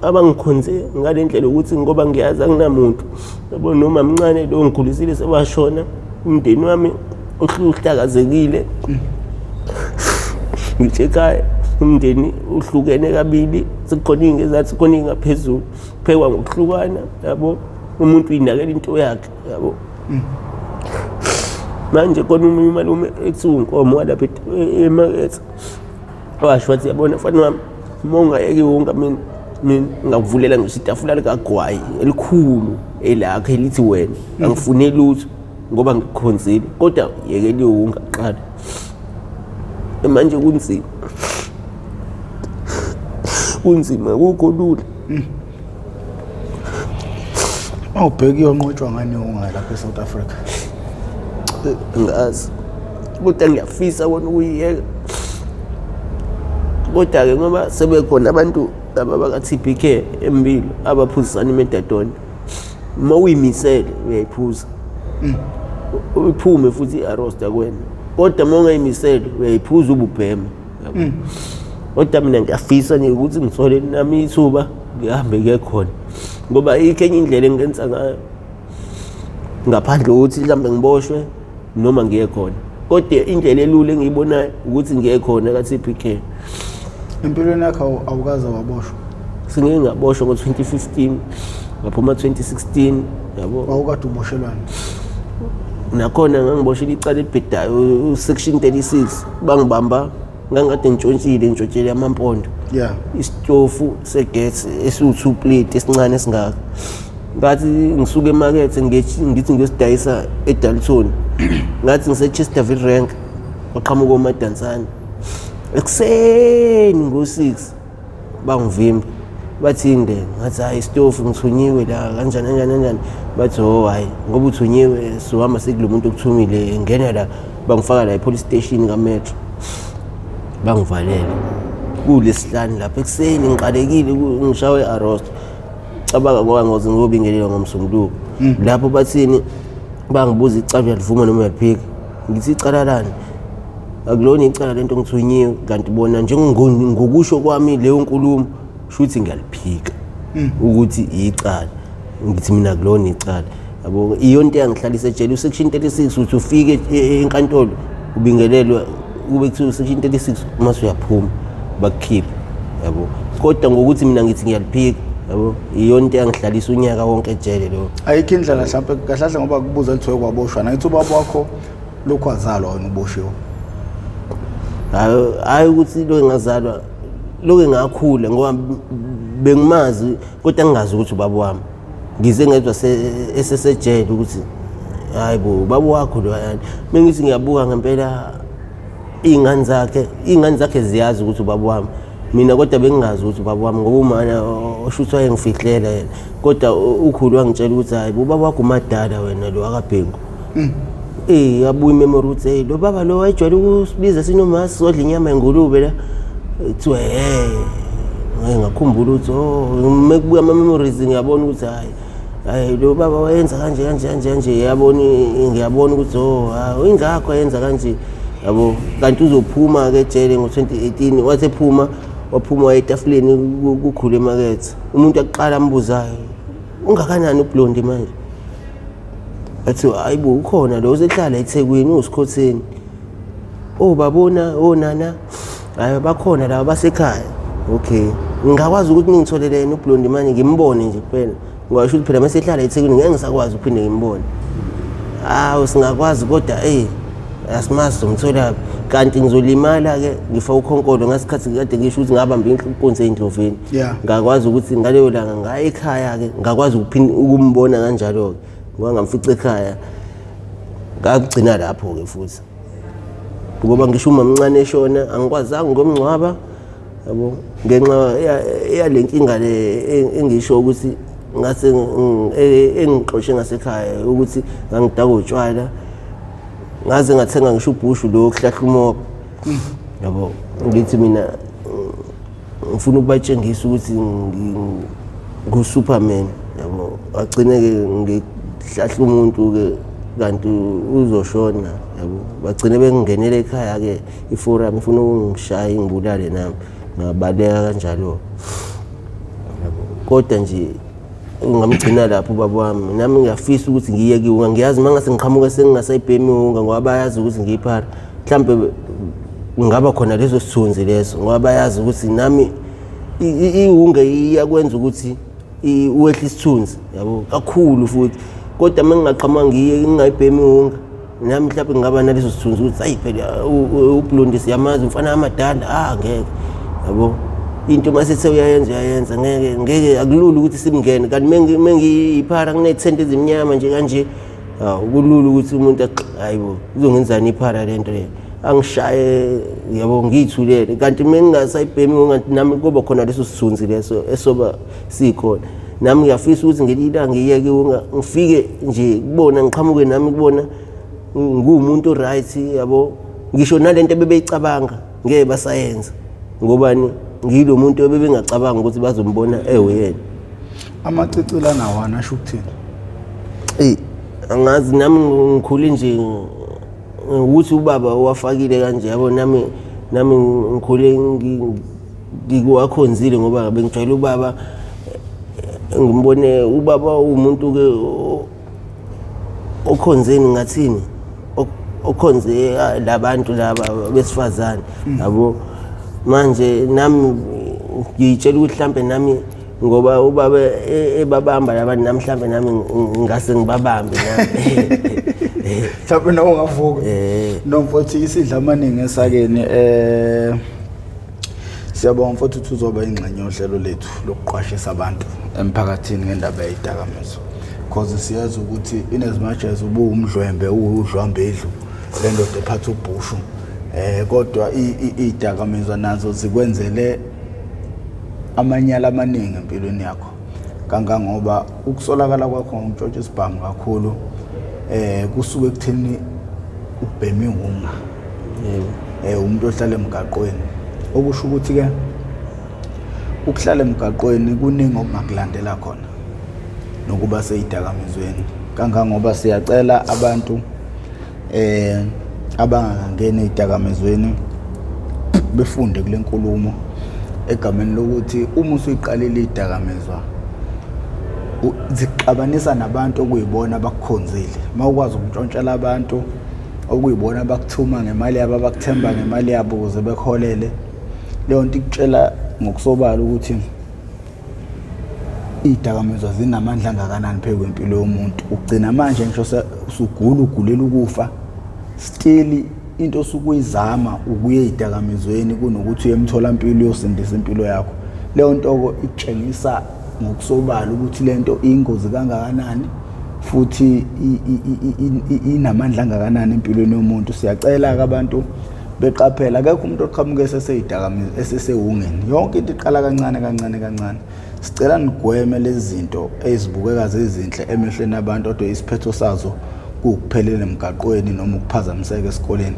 abangikhonze ngalendlela ukuthi ngoba ngiyazi anginamuntu yabo noma mncane lo ngikhulisile sebashona umndeni wami uhlakazekile ngithi ekhaya umndeni uhlukene kabili sekukhona ingezathi khona ingaphezulu phekwa ngokuhlukana yabo umuntu uyinakela into yakhe yabo manje khona umunye malume ekuthiwa unkomo walapha emakethe washo wathi yabona mfana wami mongayeki wonke mina ngakuvulela ngisho itafula likagwayi elikhulu elakhe elithi wena angifune lutho ngoba ngikukhonzile kodwa yekeli wonke qala manje kunzima kukho lula awubheki yonqotshwa ngani unga lapha eSouth Africa ngazi kodwa ngiyafisa wona ukuyiyeka kodwa ke ngoba sebekhona abantu abaka TPK empilo abaphuzisana imetadone uma uyimisele uyayiphuza uphume futhi iArosta kwena kodwa uma ungayimisele uyayiphuza ububhema kodwa mina ngiyafisa nje ukuthi ngithole nami ithuba ngihambe ke khona ngoba ikenye indlela engenza ngayo ngaphandle ukuthi mhlambe ngiboshwe noma ngiye khona kodwa indlela elule engiyibonayo ukuthi ngiye khona ka TPK empilweni yakho awukaze waboshwa singeke ngaboshwa ngo2015 ngaphuma 2016 yabo awukade uboshelwana nakhona ngangiboshela icala elibhedayo section 36 bangibamba ngangade ntshontshele amampondo isitofu segesi esiwu2 plate esincane esingaka ngathi ngisuka emakethe ngithi ngiyosidayisa eDalton ngathi ngiseChesterfield rank baqhamuka oMadansana ekseni ngo6 bangivimba bathinde ngathi hayi isitofu ngithunyiwe la kanjani bathi hayi ngoba uthunyiwe sohamba sekulo muntu okuthumile ngene la bangifaka la epolice station kaMetro bangivalela kulesihlanu lapha ekseni ngiqalekile ngishawe iArosta cabanga ngoba ngoze ngobingelela ngomsunguluko lapho bathini bangibuza icala uyalivuma noma uyaphika ngithi icala lani akulona icala lento ngithunyiwe kanti bona njengokusho kwami leyo nkulumo shuthi ngiyaliphika ukuthi icala ngithi mina kulona icala yabo iyo nto yangihlalisa ejele usection 36 uthi ufike enkantolo ubingelelwa kube kuthiwa section 36 mase uyaphuma bakukhipha yabo kodwa ngokuthi mina ngithi ngiyaliphika yabo iyo nto yangihlalisa unyaka wonke ejele lo ayikho indlela mhlawumbe kahlahle ngoba kubuza lithiwe kwaboshwa nayithi ubaba wakho lokho azalwa wena uboshiwe hayi ukuthi lo engazalwa lo engakhula ngoba bengimazi kodwa ngingazi ukuthi ubaba wami ngize ngezwe esesejele ukuthi hayibo baba wakho lo yani mengithi ngiyabuka ngempela ingane zakhe ziyazi ukuthi ubaba wami mina kodwa bengingazi ukuthi ubaba wami ngoba umana oshuthwa engifihlela yena kodwa ukhulu wangitshela ukuthi hayibo ubaba wakho umadala wena lo akabhengu yabuya imemory ukuthi lo baba lo wayejwayele ukusibiza sinomasi sodla inyama engulube la kuthiwa ngakhumbula ukuthi mekubuya ama memories ngiyabona ukuthi hayi lo baba wayenza kanje ngiyabona ukuthi ingakho yenza kanje yabo kanti uzophuma ke ejele ngo2018 wasephuma waphuma etafuleni kukhulu emakethe umuntu aqala ambuzayo ungakanani uBlondie manje athi hayibo ukhona lo usehlala eThekwini uSikhotheni babona nana hayi bakhona laba basekhaya okay ngingakwazi ukuthi ngitholele yena uBlondie manje ngimbone nje kuphela ngisho ukuthi phela mase ehlala eThekwini ngeke ngisakwazi ukuphinde ngimbone singakwazi kodwa asimazi ngithola kanti ngizolimala ke ngifa ukhonkolo ngasikhathi kade ngisho ukuthi ngabamba inkonzo eNdloveni ngakwazi ukuthi ngaleyo langa ngaye ekhaya ke ngakwazi ukumbona kanjalo ke ngamfica ekhaya ngagcina lapho ke futhi ngoba ngisho uma mncane eshona angikwazanga ngomncwaba yabo ngenxa yalenkinga le engisho ukuthi ngase engixoxe ngasekhaya ukuthi ngangidaka utshwala ngaze ngathenga ngisho ubhushu lo okuhlahla umoba yabo ngithi mina ngifuna ukubatshengisa ukuthi nguSuperman yabo agcine ke ngihlahla umuntu ke kanti uzoshona yabo bagcine bengingenele ekhaya ke iforum ifuna ukungishaya ngibulale nami ngabaleka kanjalo yabo kodwa nje ngamgcina lapho baba wami nami ngiyafisa ukuthi ngiye kiwo ngiyazi mangase ngiqhamuka sengingasayibhemi unga ngoba bayazi ukuthi ngiyiphara mhlambe ngaba khona lezo sithunzi leso ngoba bayazi ukuthi nami iwunga iyakwenza ukuthi uwehle isithunzi yabo kakhulu futhi kodwa mangingaqhamuka ngiye ngingayibhemi unga nami mhlawumbe ngaba nalezo sithunzi ukuthi hayi phela uBlondie siyamazi umfana amadala ngeke yabo into mase uyayenza ngeke akulula ukuthi simngene kanti mengiyiphara kunethente ezimnyama nje kanje kulula ukuthi umuntu hayibo uzongenzani iphara lento le angishaye yabo ngiyithulele kanti mengingasayibhemi ngathi nami kuba khona leso sithunzi leso esoba sikhona nami ngiyafisa ukuthi ngelila ngiyeke ngifike nje kubona ngiqhamuke nami kubona ngumuntu right yabo ngisho nalento bebeyicabanga ngeke basayenza ngobani ngilo muntu obebengacabanga ukuthi bazombona yena amacici lana wana asho ukuthini angazi nami ngikhule nje ukuthi ubaba wafakile kanje yabo nami ngikhule ngikwakhonzile ngoba bengijwayele ubaba ngimbone ubaba umuntu ke okhonzeni ngathini okhonze labantu laba besifazane yabo manje nami ngitshela ukuthi mhlambe nami ngoba ubaba ebabamba labantu nami mhlambe nami ngase ngibabambe nami mhlambe nawo ungavuka nomfothi isidla amaningi esakeni siyabonga mfowethu ukuthi uzoba ingxenye yohlelo lethu lokuqwashisa abantu emphakathini ngendaba yezidakamizwa because siyazi ukuthi in as much as ubumdlwembe udlwambedlu lento ephatha ubhushu kodwa izidakamizwa nazo zikwenzele amanyala amaningi empilweni yakho kangangoba ukusolakala kwakho ngomtshotshi sibhamu kakhulu kusuke ekutheni ubhemi unga umuntu ohlala emgaqweni okusho ukuthi ke ukuhlala emgaqweni kuningi okungakulandela khona nokuba seyidakamizweni kangangoba siyacela abantu abangangena ezidakamizweni befunde kule nkulumo egameni lokuthi uma usuyiqalile izidakamizwa zixabanisa nabantu okuyibona abakukhonzile mawukwazi ukuntshontshela abantu okuyibona abakuthuma ngemali yabo abakuthemba ngemali yabo ukuze bekholele leyo nto ikutshela ngokusobala ukuthi izidakamizwa zinamandla angakanani phezu kwempilo yomuntu ugcina manje ngisho usugulela ukufa still into osukuyizama ukuye ezidakamizweni kunokuthi uye emtholampilo uyosindisa impilo yakho leyo nto ikutshengisa ngokusobala ukuthi lento ingozi kangakanani futhi inamandla angakanani empilweni yomuntu siyacela ke abantu beqaphela akekho umuntu oqhamuke eseseyidakamizwa esesewungeni yonke into iqala kancane sicela nigweme lezi zinto ezibukeka zezinhle emehlweni abantu kodwa isiphetho sazo ukuphelela emgaqweni noma ukuphazamiseka esikoleni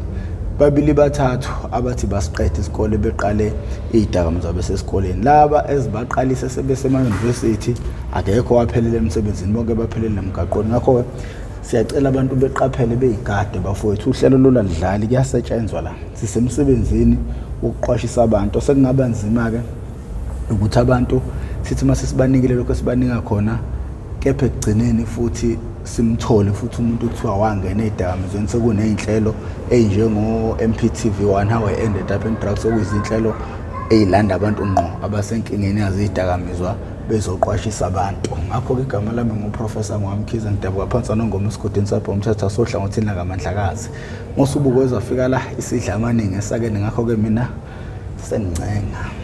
babili bathathu abathi basiqede isikole beqale izidakamizwa besesikoleni laba ezibaqalise sebesema university akekho waphelela emsebenzini bonke baphelele emgaqweni ngakho Siyacela abantu beqaphele beyigade bafowethu uhlelo loladlali kuyasetshenzwa la. Sisemsebenzini ukuqwashisa abantu sekungaba nzima ke ukuthi abantu sithi mase sibanikele lokho sibanika khona kepha ekugcineni futhi simthole futhi umuntu kuthiwa wangena ezidakamizweni sekuney'nhlelo ey'njengo MPTV1 how I ended up in drugs okuyizinhlelo ey'landa abantu ngqo abasenkingeni yaziy'dakamizwa bezoqwashisa abantu. Ngakho-ke igama lami nguProfessor Mwamkhize ngidabuka phansi nongoma esigodini sapho umthetho asohlangothini lakamandlakazi. Ngosubukwezwa fika la isidla amaningi esakeni ngakho-ke mina sengincenga.